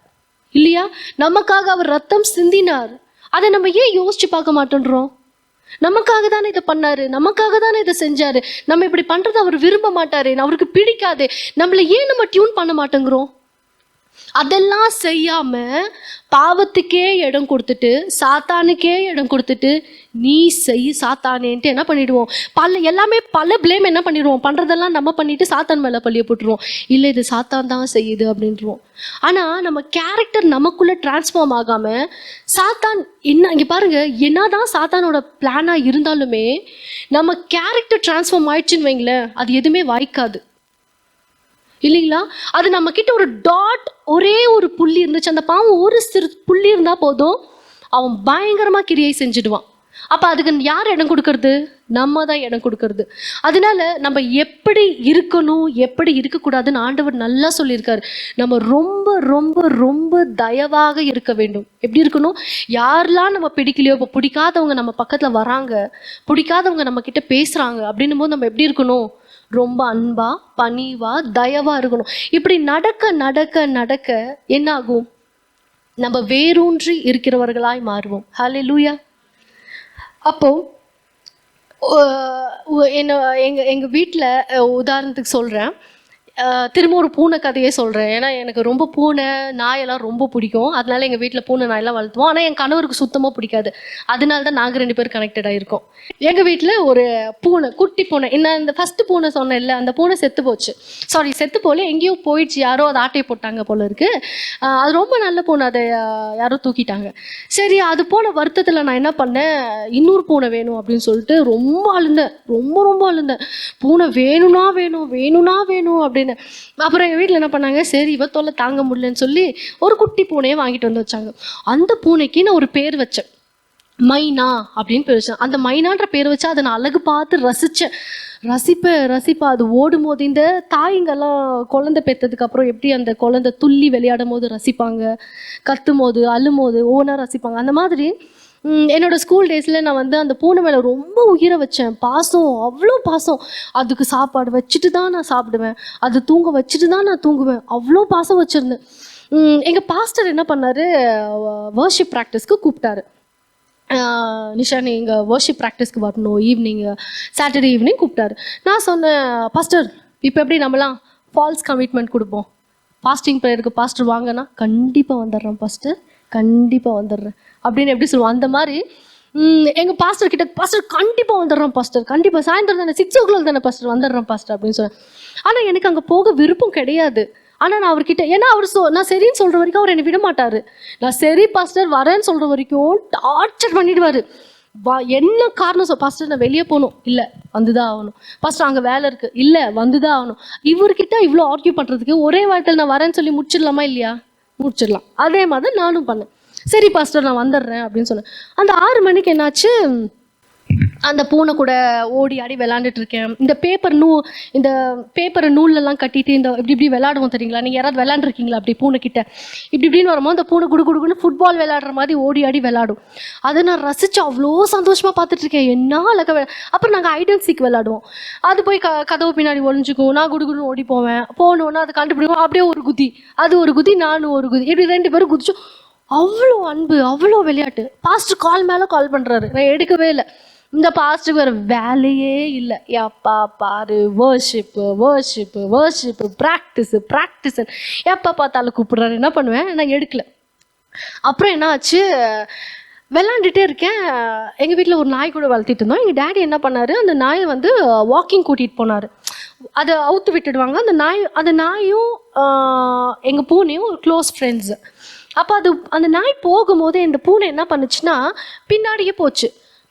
இல்லையா, நமக்காக அவர் ரத்தம் சிந்தினார். அதை நம்ம ஏன் யோசிச்சு பார்க்க மாட்டேன்றோம்? நமக்காக தானே இதை பண்ணாரு, நமக்காக தானே இதை செஞ்சாரு, நம்ம இப்படி பண்ணுறது அவர் விரும்ப மாட்டாரு, அவருக்கு பிடிக்காது, நம்மளை ஏன் நம்ம டியூன் பண்ண மாட்டேங்கிறோம்? அதெல்லாம் செய்யாம பாவத்துக்கே இடம் கொடுத்துட்டு, சாத்தானுக்கே இடம் கொடுத்துட்டு, நீ செய் சாத்தானேன்ட்டு என்ன பண்ணிடுவோம், எல்லாமே பல பிளேம் என்ன பண்ணிடுவோம், பண்ணுறதெல்லாம் நம்ம பண்ணிட்டு சாத்தான் மேலே பள்ளியை போட்டுருவோம். இல்லை இது சாத்தான் தான் செய்யுது அப்படின்றோம். ஆனால் நம்ம கேரக்டர் நமக்குள்ளே டிரான்ஸ்ஃபார்ம் ஆகாமல் சாத்தான் என்ன, இங்கே பாருங்க, என்னதான் சாத்தானோட பிளானாக இருந்தாலுமே நம்ம கேரக்டர் டிரான்ஸ்ஃபார்ம் ஆயிடுச்சுன்னு வைங்களேன், அது எதுவுமே வாய்க்காது இல்லைங்களா. அது நம்ம கிட்ட ஒரு டாட், ஒரே ஒரு புள்ளி இருந்துச்சு, அந்த பாவம் ஒரு சிறு புள்ளி இருந்தால் போதும், அவன் பயங்கரமாக கிரியை செஞ்சுடுவான். அப்போ அதுக்கு யார் இடம் கொடுக்கறது, நம்ம தான் இடம் கொடுக்கறது. அதனால நம்ம எப்படி இருக்கணும், எப்படி இருக்கக்கூடாதுன்னு ஆண்டவர் நல்லா சொல்லியிருக்காரு. நம்ம ரொம்ப ரொம்ப ரொம்ப தயவாக இருக்க வேண்டும். எப்படி இருக்கணும், யாரெல்லாம் நம்ம பிடிக்கலையோ, இப்போ பிடிக்காதவங்க நம்ம பக்கத்தில் வராங்க, பிடிக்காதவங்க நம்ம கிட்ட பேசுகிறாங்க அப்படின்னும் போது நம்ம எப்படி இருக்கணும், ரொம்ப அன்பா, பணிவா, தயவா இருக்கணும். இப்படி நடக்க நடக்க நடக்க என்ன ஆகும், நம்ம வேரூன்றி இருக்கிறவர்களாய் மாறுவோம். ஹல்லேலூயா. அப்போ எங்கள் வீட்டில் உதாரணத்துக்கு சொல்கிறேன், திரும்ப ஒரு பூனை கதையே சொல்கிறேன். ஏன்னா எனக்கு ரொம்ப பூனை நாயெல்லாம் ரொம்ப பிடிக்கும். அதனால எங்கள் வீட்டில் பூனை நாயெல்லாம் வளர்த்துவோம். ஆனால் என் கணவருக்கு சுத்தமாக பிடிக்காது. அதனால தான் நாங்கள் 2 பேரும் கனெக்டடாக இருக்கோம். எங்கள் வீட்டில் ஒரு பூனை, குட்டி பூனை, நான் இந்த ஃபஸ்ட்டு பூனை சொன்னேன் இல்லை, அந்த பூனை செத்து போச்சு. செத்து போல எங்கேயோ போயிடுச்சு, யாரோ அதை ஆட்டையை போட்டாங்க போல இருக்குது. அது ரொம்ப நல்ல பூனை, அதை யாரோ தூக்கிட்டாங்க. சரி, அது போன வருத்தத்தில் நான் என்ன பண்ணேன், இன்னொரு பூனை வேணும் அப்படின்னு சொல்லிட்டு ரொம்ப அழுந்தேன், ரொம்ப அழுந்தேன். பூனை வேணும்னா வேணும் அப்படின்னு. அப்புறம் எங்கள் வீட்டில் என்ன பண்ணாங்க, சரி இவ தொல்லை தாங்க முடியலன்னு சொல்லி ஒரு குட்டி பூனையை வாங்கிட்டு வந்து வச்சாங்க. அந்த பூனைக்கு நான் ஒரு பேர் வச்சேன், மைனா அப்படின்னு பேர் வச்சேன். அந்த மைனான்ற பேர் வச்சா அதை நான் அழகு பார்த்து ரசிப்பேன். அது ஓடும் போது, இந்த தாய்ங்கெல்லாம் குழந்தை பெற்றதுக்கு அப்புறம் எப்படி அந்த குழந்தை துள்ளி விளையாடும் போது ரசிப்பாங்க, கத்தும் போது அழும் போது ஒவ்வொன்றா ரசிப்பாங்க, அந்த மாதிரி என்னோடய ஸ்கூல் டேஸில் நான் வந்து அந்த பூனை மேலே ரொம்ப உயிரை வச்சேன். பாசம், அவ்வளோ பாசம். அதுக்கு சாப்பாடு வச்சுட்டு தான் நான் சாப்பிடுவேன், அது தூங்க வச்சுட்டு தான் நான் தூங்குவேன், அவ்வளோ பாசம் வச்சுருந்தேன். எங்கள் பாஸ்டர் என்ன பண்ணார், வர்ஷிப் ப்ராக்டிஸ்க்கு கூப்பிட்டாரு. நிஷா நீங்கள் வர்ஷிப் ப்ராக்டிஸ்க்கு வரணும், ஈவினிங் சாட்டர்டே ஈவினிங் கூப்பிட்டாரு. நான் சொன்னேன், பாஸ்டர் இப்போ எப்படி நம்மலாம் ஃபால்ஸ் கமிட்மெண்ட் கொடுப்போம், ஃபாஸ்டிங் ப்ரேயருக்கு பாஸ்டர் வாங்கன்னா கண்டிப்பாக வந்துடுறேன் பாஸ்டர், கண்டிப்பாக வந்துடுறேன் அப்படின்னு எப்படி சொல்லுவோம். அந்த மாதிரி எங்கள் பாஸ்டர் கிட்ட, பாஸ்டர் கண்டிப்பாக வந்துடுறோம் பாஸ்டர், கண்டிப்பாக சாயந்தரம் தானே 6 o'clock தானே பாஸ்டர், வந்துடுறோம் பாஸ்டர் அப்படின்னு சொன்னேன். ஆனால் எனக்கு அங்கே போக விருப்பம் கிடையாது. ஆனால் நான் அவர்கிட்ட, ஏன்னா அவர் நான் சரின்னு சொல்கிற வரைக்கும் அவர் என்னை விட மாட்டார். நான் சரி பாஸ்டர் வரேன்னு சொல்கிற வரைக்கும் டார்ச்சர் பண்ணிடுவார். என்ன காரணம், பாஸ்டர் நான் வெளியே போகணும், இல்லை வந்துதான் ஆகணும், பாஸ்டர் அங்கே வேலை இருக்குது, இல்லை வந்துதான் ஆகணும். இவர்கிட்ட இவ்வளோ ஆர்கியூ பண்ணுறதுக்கு ஒரே வாரத்தில் நான் வரேன்னு சொல்லி முடிச்சிடலாமா இல்லையா, முடிச்சிடலாம். அதே மாதிரி நானும் பண்ணேன். சரி பாஸ்டர் நான் வந்துடுறேன் அப்படின்னு சொன்னேன். அந்த 6 மணிக்கு என்னாச்சு, அந்த பூனை கூட ஓடி ஆடி விளாண்டுட்டு இருக்கேன். இந்த பேப்பரை நூல்லெல்லாம் கட்டிட்டு இந்த இப்படி விளையாடுவோம் தெரியுங்களா, நீங்கள் யாராவது விளையாண்டுருக்கீங்களா அப்படி பூனைக்கிட்ட இப்படின்னு வரும்போது அந்த பூனை குடுக்குன்னு ஃபுட்பால் விளையாடுற மாதிரி ஓடி ஆடி விளையாடும். அதை நான் ரசித்து அவ்வளோ சந்தோஷமாக பார்த்துட்டு இருக்கேன். என்ன அழகாக அப்புறம் நாங்கள் ஹைட் அண்ட் சீக் விளையாடுவோம். அது போய் கதவு பின்னாடி ஒழிஞ்சுக்கும், நான் குடுக்குன்னு ஓடி போனோன்னா அதை கண்டுபிடிக்கும், அப்படியே ஒரு குதி, அது ஒரு குதி, நானும் ஒரு குதி, இப்படி 2 பேரும் குதிச்சோம். அவ்வளோ அன்பு, அவ்வளோ விளையாட்டு. பாஸ்டர் கால் மேலே கால் பண்ணுறாரு, நான் எடுக்கவே இல்லை. இந்த பாஸ்டருக்கு வேறு வேலையே இல்லை. எப்பா பாரு வர்ஷிப்பு ப்ராக்டிஸு எப்போ பார்த்தாலும் கூப்பிட்றாரு. என்ன பண்ணுவேன், நான் எடுக்கல. அப்புறம் என்ன ஆச்சு, விளாண்டுட்டே இருக்கேன். எங்கள் வீட்டில் ஒரு நாய் கூட வளர்த்திட்டு இருந்தோம். எங்கள் டேடி என்ன பண்ணார், அந்த நாயை வந்து வாக்கிங் கூட்டிகிட்டு போனார். அதை அவுத்து விட்டுடுவாங்க. அந்த நாயும் எங்கள் பூனையும் ஒரு க்ளோஸ் ஃப்ரெண்ட்ஸு. அப்போ அந்த நாய் போகும்போது இந்த பூனை என்ன பண்ணுச்சுன்னா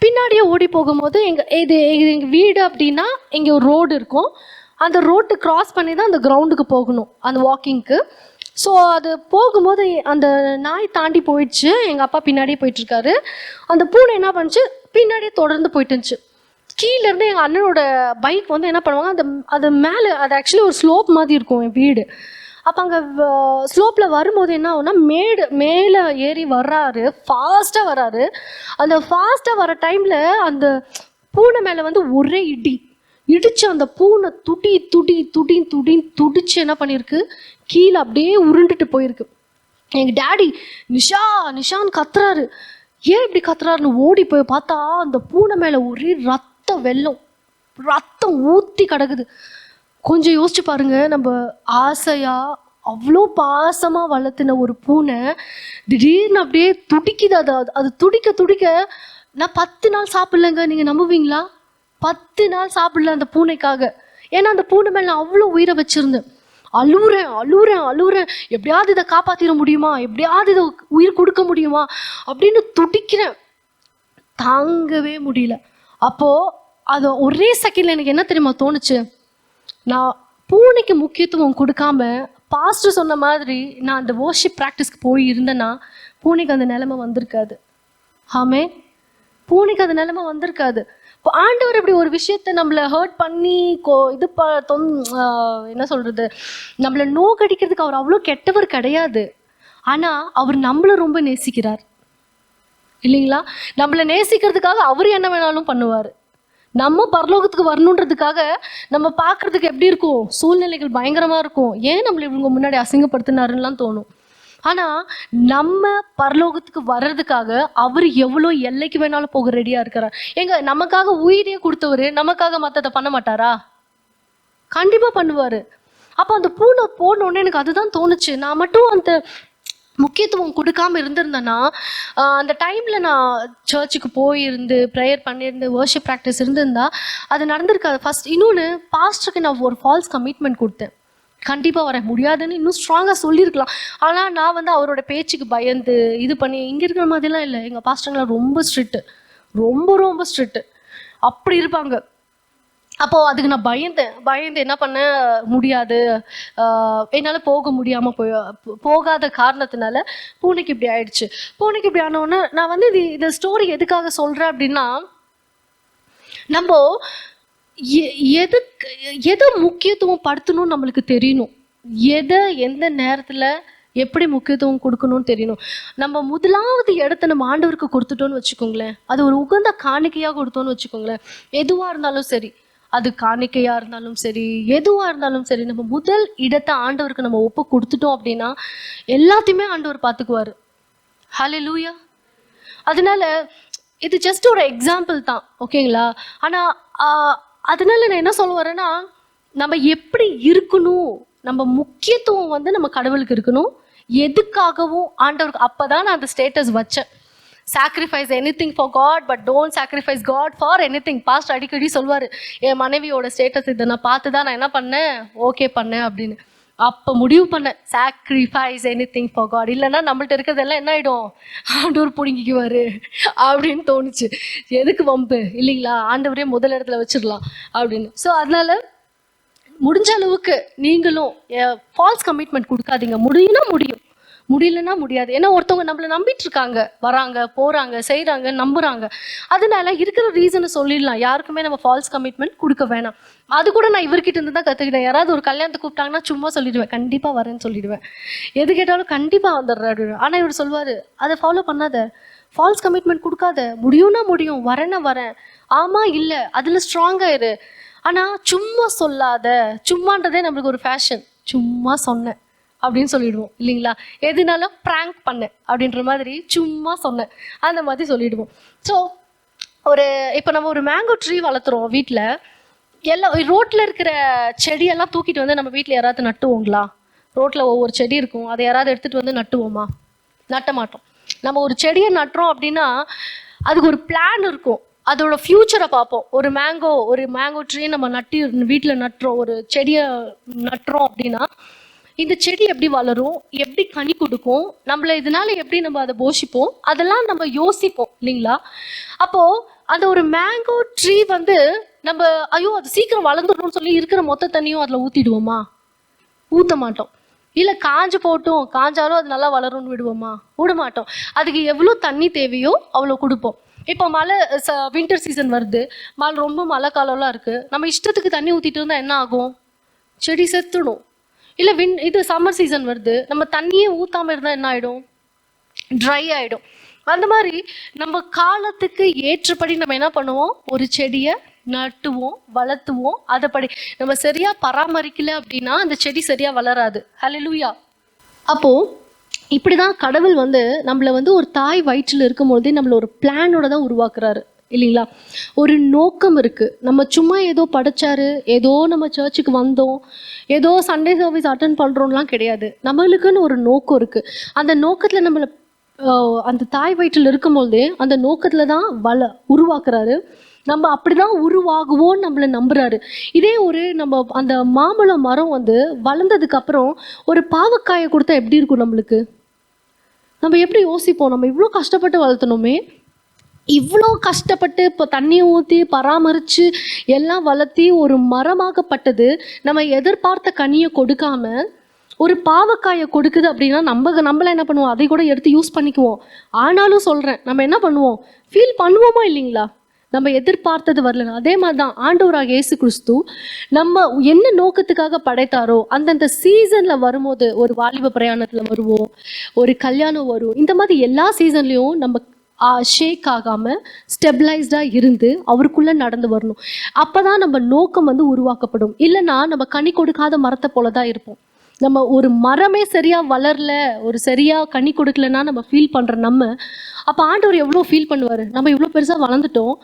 பின்னாடியே ஓடி போகும்போது எங்கள் வீடு அப்படின்னா இங்கே ஒரு ரோடு இருக்கும். அந்த ரோட்டு கிராஸ் பண்ணி தான் அந்த கிரவுண்டுக்கு போகணும், அந்த வாக்கிங்க்கு. ஸோ அது போகும்போது அந்த நாய் தாண்டி போயிடுச்சு. எங்கள் அப்பா பின்னாடியே போயிட்டுருக்காரு. அந்த பூனை என்ன பண்ணுச்சு, பின்னாடியே தொடர்ந்து போயிட்டு இருந்துச்சு. கீழேருந்து எங்கள் அண்ணனோட பைக் வந்து என்ன பண்ணுவாங்க, அது மேலே, அது ஆக்சுவலி ஒரு ஸ்லோப் மாதிரி இருக்கும் என் வீடு. அப்போ அங்கே ஸ்லோப்பில் வரும்போது என்ன ஆகுனா, மேலே ஏறி வர்றாரு, ஃபாஸ்ட்டாக வர்றாரு. அந்த ஃபாஸ்ட்டாக வர டைமில் அந்த பூனை மேலே வந்து ஒரே இடிச்சு அந்த பூனை துடிச்சு என்ன பண்ணியிருக்கு, கீழே அப்படியே உருண்டுட்டு போயிருக்கு. எங்கள் டேடி நிஷான்னு கத்துறாரு. ஏன் இப்படி கத்துறாருன்னு ஓடி போய் பார்த்தா அந்த பூனை மேலே ஒரே ரத்தம் ஊற்றி கிடக்குது. கொஞ்சம் யோசிச்சு பாருங்க, நம்ம ஆசையா அவ்வளோ பாசமாக வளர்த்துன ஒரு பூனை திடீர்னு அப்படியே துடிக்குது. அது துடிக்க நான் 10 நாள் சாப்பிட்லங்க. நீங்கள் நம்புவீங்களா? 10 நாள் சாப்பிடல அந்த பூனைக்காக. ஏன்னா அந்த பூனை மேலே நான் அவ்வளோ உயிரை வச்சுருந்தேன். அழுவுறேன், எப்படியாவது இதை காப்பாற்றிட முடியுமா, எப்படியாவது இதை உயிர் கொடுக்க முடியுமா அப்படின்னு துடிக்கிறேன். தாங்கவே முடியல. அப்போது அது ஒரே செகண்டில் எனக்கு என்ன தெரியுமா தோணுச்சு, நான் பூனைக்கு முக்கியத்துவம் கொடுக்காம பாஸ்டர் சொன்ன மாதிரி நான் அந்த வர்ஷிப் ப்ராக்டிஸ்க்கு போய் இருந்தேன்னா பூனைக்கு அந்த நிலைமை வந்திருக்காது. ஆமே, பூனைக்கு அந்த நிலைமை வந்திருக்காது. இப்போ ஆண்டவர் இப்படி ஒரு விஷயத்த நம்மளை ஹர்ட் பண்ணி என்ன சொல்கிறது, நம்மளை நோக்கடிக்கிறதுக்கு அவர் அவ்வளோ கெட்டவர் கிடையாது. ஆனால் அவர் நம்மளை ரொம்ப நேசிக்கிறார் இல்லைங்களா? நம்மளை நேசிக்கிறதுக்காக அவர் என்ன வேணாலும் பண்ணுவார். நம்ம பரலோகத்துக்கு வரணுன்றதுக்காக நம்ம பார்க்குறதுக்கு எப்படி இருக்கும், சூழ்நிலைகள் பயங்கரமாக இருக்கும். ஏன் நம்மளை இவங்க முன்னாடி அசிங்கப்படுத்தினாருன்னெலாம் தோணும். ஆனால் நம்ம பரலோகத்துக்கு வர்றதுக்காக அவர் எவ்வளோ எல்லைக்கு வேணாலும் போக ரெடியாக இருக்கிறார். நமக்காக உயிரையே கொடுத்தவர் நமக்காக மற்றதை பண்ண மாட்டாரா? கண்டிப்பாக பண்ணுவார். அப்போ அந்த பூனை போனோடனே எனக்கு அதுதான் தோணுச்சு. நான் மட்டும் அந்த முக்கியத்துவம் கொடுக்காம இருந்திருந்தேன்னா, அந்த டைமில் நான் சர்ச்சுக்கு போயிருந்து ப்ரேயர் பண்ணியிருந்து வர்ஷிப் ப்ராக்டிஸ் இருந்திருந்தா அது நடந்திருக்காது. ஃபஸ்ட் இன்னொன்று, பாஸ்டருக்கு நான் ஒரு ஃபால்ஸ் கமிட்மெண்ட் கொடுத்தேன். கண்டிப்பாக வர முடியாதுன்னு இன்னும் ஸ்ட்ராங்காக சொல்லியிருக்கலாம். ஆனால் நான் வந்து அவரோட பேச்சுக்கு பயந்து இது பண்ணி இங்கே இருக்கிற மாதிரிலாம் இல்லை. எங்கள் பாஸ்டர்லாம் ரொம்ப ஸ்ட்ரிக்ட்டு அப்படி இருப்பாங்க. அப்போது அதுக்கு நான் பயந்து என்ன பண்ணேன், முடியாது, என்னால் போக முடியாமல் போகாத காரணத்தினால பூனைக்கு இப்படி ஆயிடுச்சு. பூனைக்கு இப்படி ஆனோடனே நான் வந்து இந்த ஸ்டோரி எதுக்காக சொல்கிறேன் அப்படின்னா, நம்ம எதை முக்கியத்துவம் படுத்தணும்னு நம்மளுக்கு தெரியணும். எந்த நேரத்தில் எப்படி முக்கியத்துவம் கொடுக்கணும்னு தெரியணும். நம்ம முதலாவது இடத்த நம்ம ஆண்டவருக்கு கொடுத்துட்டோன்னு வச்சுக்கோங்களேன், அது ஒரு உகந்த காணிக்கையாக கொடுத்தோன்னு வச்சுக்கோங்களேன், எதுவாக இருந்தாலும் சரி, அது காணிக்கையாக இருந்தாலும் சரி, எதுவாக இருந்தாலும் சரி, நம்ம முதல் இடத்தை ஆண்டவருக்கு நம்ம ஒப்பு கொடுத்துட்டோம் அப்படின்னா எல்லாத்தையுமே ஆண்டவர் பார்த்துக்குவார். ஹல்லேலூயா. அதனால இது ஜஸ்ட் ஒரு எக்ஸாம்பிள் தான், ஓகேங்களா? ஆனால் அதனால நான் என்ன சொல்ல வரேன்னா, நம்ம எப்படி இருக்கணும், நம்ம முக்கியத்துவம் வந்து நம்ம கடவுளுக்கு இருக்கணும், எதுக்காகவும் ஆண்டவருக்கு. அப்போ தான் நான் அந்த ஸ்டேட்டஸ் வச்சேன். Sacrifice anything for God, but don't sacrifice God for anything. பாஸ்ட் அடிக்கடி சொல்வார், என் மனைவியோட ஸ்டேட்டஸ் இதை நான் பார்த்து தான் நான் என்ன பண்ணேன், ஓகே பண்ணேன் அப்படின்னு. அப்போ முடிவு பண்ணேன், சாக்ரிஃபைஸ் எனிதிங் ஃபார் காட். இல்லைன்னா நம்மள்ட்ட இருக்கிறதெல்லாம் என்ன ஆகிடும், ஆண்டவர் பிடுங்கிக்குவார் அப்படின்னு தோணுச்சு. எதுக்கு வம்பு இல்லைங்களா, ஆண்டவரே முதல் இடத்துல வச்சிடலாம் அப்படின்னு. ஸோ அதனால முடிஞ்ச அளவுக்கு நீங்களும் ஃபால்ஸ் கமிட்மெண்ட் கொடுக்காதீங்க. முடியும்னா முடியலன்னா முடியாது. ஏன்னா ஒருத்தவங்க நம்மளை நம்பிட்டு இருக்காங்க, வராங்க போறாங்க செய்றாங்க நம்புறாங்க. அதனால இருக்கிற ரீசனை சொல்லிடலாம். யாருக்குமே நம்ம ஃபால்ஸ் கமிட்மெண்ட் கொடுக்க வேணாம். அது கூட நான் இவர்கிட்ட இருந்து தான் கற்றுக்கிட்டேன். யாராவது ஒரு கல்யாணத்துக்கு கூப்பிட்டாங்கன்னா சும்மா சொல்லிடுவேன், கண்டிப்பாக வரேன்னு சொல்லிடுவேன். எது கேட்டாலும் கண்டிப்பாக வந்துடுறாரு. ஆனால் இவர் சொல்வார், அதை ஃபாலோ பண்ணாத, ஃபால்ஸ் கமிட்மெண்ட் கொடுக்காத, முடியும்னா முடியும், வரேன்னா வரேன், ஆமாம் இல்லை அதில் ஸ்ட்ராங்காக இரு. ஆனால் சும்மா சொல்லாத, சும்மான்றதே நம்மளுக்கு ஒரு ஃபேஷன். சும்மா சொன்னேன் அப்படின்னு சொல்லிடுவோம் இல்லைங்களா? எதுனாலும் ப்ராங்க் பண்ணேன் அப்படின்ற மாதிரி சும்மா சொன்னேன் அந்த மாதிரி சொல்லிடுவோம். ஸோ இப்போ நம்ம ஒரு மேங்கோ ட்ரீ வளர்த்துறோம் வீட்டில். எல்லாம் ரோட்டில் இருக்கிற செடியெல்லாம் தூக்கிட்டு வந்து நம்ம வீட்டில் யாராவது நட்டுவோங்களா? ரோட்டில் ஒவ்வொரு செடி இருக்கும், அதை யாராவது எடுத்துகிட்டு வந்து நட்டுவோமா? நட்ட மாட்டோம். நம்ம ஒரு செடியை நட்டுறோம் அப்படின்னா அதுக்கு ஒரு பிளான் இருக்கும், அதோட ஃப்யூச்சரை பார்ப்போம். ஒரு மேங்கோ ட்ரீ நம்ம வீட்டில் நட்டுறோம், ஒரு செடியை நட்டுறோம் அப்படின்னா இந்த செடி எப்படி வளரும், எப்படி கனி கொடுக்கும், நம்மளை இதனால எப்படி நம்ம அதை போஷிப்போம், அதெல்லாம் நம்ம யோசிப்போம் இல்லைங்களா? அப்போது அந்த ஒரு மேங்கோ ட்ரீ வந்து நம்ம ஐயோ அது சீக்கிரம் வளர்ந்துடணும்னு சொல்லி இருக்கிற மொத்த தண்ணியும் அதில் ஊற்றிடுவோமா? ஊற்ற மாட்டோம். இல்லை காஞ்சாலும் அது நல்லா வளரும்னு விடுவோமா? விட மாட்டோம். அதுக்கு எவ்வளோ தண்ணி தேவையோ அவ்வளோ கொடுப்போம். இப்போ வின்டர் சீசன் வருது, ரொம்ப மழை காலம்லாம் இருக்குது, நம்ம இஷ்டத்துக்கு தண்ணி ஊற்றிட்டு இருந்தால் என்ன ஆகும்? செடி செத்துடும். இல்லை இது சம்மர் சீசன் வருது, நம்ம தண்ணியே ஊற்றாமல் இருந்தால் என்ன ஆகிடும்? ட்ரை ஆகிடும். அந்த மாதிரி நம்ம காலத்துக்கு ஏற்றபடி நம்ம என்ன பண்ணுவோம்? ஒரு செடியை நட்டுவோம், வளர்த்துவோம். அதைப்படி நம்ம சரியாக பராமரிக்கல அப்படின்னா அந்த செடி சரியாக வளராது. ஹல்லேலூயா. அப்போது இப்படி தான் கடவுள் நம்மளை ஒரு தாய் வயிற்றில் இருக்கும்போதே நம்மளை ஒரு பிளானோட தான் உருவாக்குறாரு இல்லைங்களா? ஒரு நோக்கம் இருக்குது. நம்ம சும்மா ஏதோ படித்தாரு, ஏதோ நம்ம சர்ச்சுக்கு வந்தோம், ஏதோ சண்டே சர்வீஸ் அட்டன் பண்ணுறோம்லாம் கிடையாது. நம்மளுக்குன்னு ஒரு நோக்கம் இருக்குது. அந்த நோக்கத்தில் நம்மளை அந்த தாய் வயிற்றில் இருக்கும்போதே அந்த நோக்கத்தில் தான் உருவாக்குறாரு. நம்ம அப்படி தான் உருவாகுவோன்னு நம்மளை நம்புறாரு. இதே நம்ம அந்த மாம்பழ மரம் வளர்ந்ததுக்கப்புறம் ஒரு பாவக்காயை கொடுத்தா எப்படி இருக்கும் நம்மளுக்கு? நம்ம எப்படி யோசிப்போம்? நம்ம இவ்வளோ கஷ்டப்பட்டு வளர்த்தணுமே, இவ்வளோ கஷ்டப்பட்டு இப்போ தண்ணியை ஊற்றி பராமரித்து எல்லாம் வளர்த்தி ஒரு மரமாகப்பட்டது நம்ம எதிர்பார்த்த கனியை கொடுக்காம ஒரு பாவக்காயை கொடுக்குது அப்படின்னா நம்மள என்ன பண்ணுவோம்? அதை கூட எடுத்து யூஸ் பண்ணிக்குவோம். ஆனாலும் சொல்கிறேன், நம்ம என்ன பண்ணுவோம்? ஃபீல் பண்ணுவோமா இல்லைங்களா? நம்ம எதிர்பார்த்தது வரலன்னு. அதே மாதிரி தான் ஆண்டவராக இயேசு கிறிஸ்து நம்ம என்ன நோக்கத்துக்காக படைத்தாரோ அந்தந்த சீசனில் வரும்போது, ஒரு வாலிப பிரயாணத்தில் வருவோம், ஒரு கல்யாணம் வரும், இந்த மாதிரி எல்லா சீசன்லேயும் நம்ம ஷேக் ஆகாமல் ஸ்டெபிளைஸ்டாக இருந்து அவருக்குள்ளே நடந்து வரணும். அப்போ தான் நம்ம நோக்கம் உருவாக்கப்படும். இல்லைன்னா நம்ம கனி கொடுக்காத மரத்தை போல தான் இருப்போம். நம்ம ஒரு மரமே சரியாக வளரல, ஒரு சரியாக கனி கொடுக்கலன்னா நம்ம ஃபீல் பண்ணுற அப்போ ஆண்டவர் எவ்வளோ ஃபீல் பண்ணுவார்? நம்ம இவ்வளோ பெருசாக வளர்ந்துட்டோம்,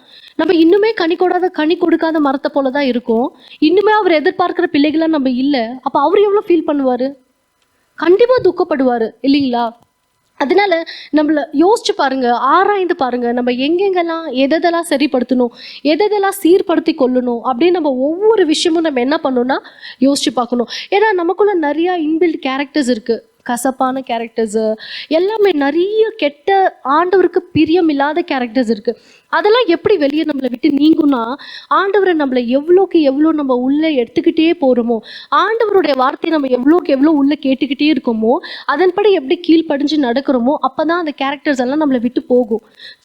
நம்ம இன்னுமே கனி கொடுக்காத மரத்தை போல தான் இருக்கோம், இன்னுமே அவர் எதிர்பார்க்குற பிள்ளைகளாக நம்ம இல்லை. அப்போ அவர் எவ்வளோ ஃபீல் பண்ணுவார்? கண்டிப்பாக துக்கப்படுவார் இல்லைங்களா? அதனால நம்மளை யோசிச்சு பாருங்க, ஆராய்ந்து பாருங்க, நம்ம எங்கெங்கெல்லாம் எதெல்லாம் சரிப்படுத்தணும், எதெல்லாம் சீர்படுத்தி கொள்ளணும் அப்படின்னு நம்ம ஒவ்வொரு விஷயமும் நம்ம என்ன பண்ணணும்னா யோசிச்சு பார்க்கணும். ஏன்னா நமக்குள்ள நிறையா இன்பில்ட் கேரக்டர்ஸ் இருக்குது. கசப்பான கேரக்டர்ஸு எல்லாமே, நிறைய கெட்ட ஆண்டவருக்கு பிரியம் இல்லாத கேரக்டர்ஸ் இருக்குது. அதெல்லாம் எப்படி வெளியே நம்மளை விட்டு நீங்கும்னா, ஆண்டவரை நம்மளை எவ்வளோக்கு எவ்வளோ நம்ம உள்ளே எடுத்துக்கிட்டே போகிறோமோ, ஆண்டவருடைய வார்த்தையை நம்ம எவ்வளோக்கு எவ்வளோ உள்ளே கேட்டுக்கிட்டே இருக்கோமோ, அதன்படி எப்படி கீழ்ப்படிஞ்சு நடக்கிறோமோ அப்போ தான் அந்த கேரக்டர்ஸ் எல்லாம் நம்மளை விட்டு போகும்.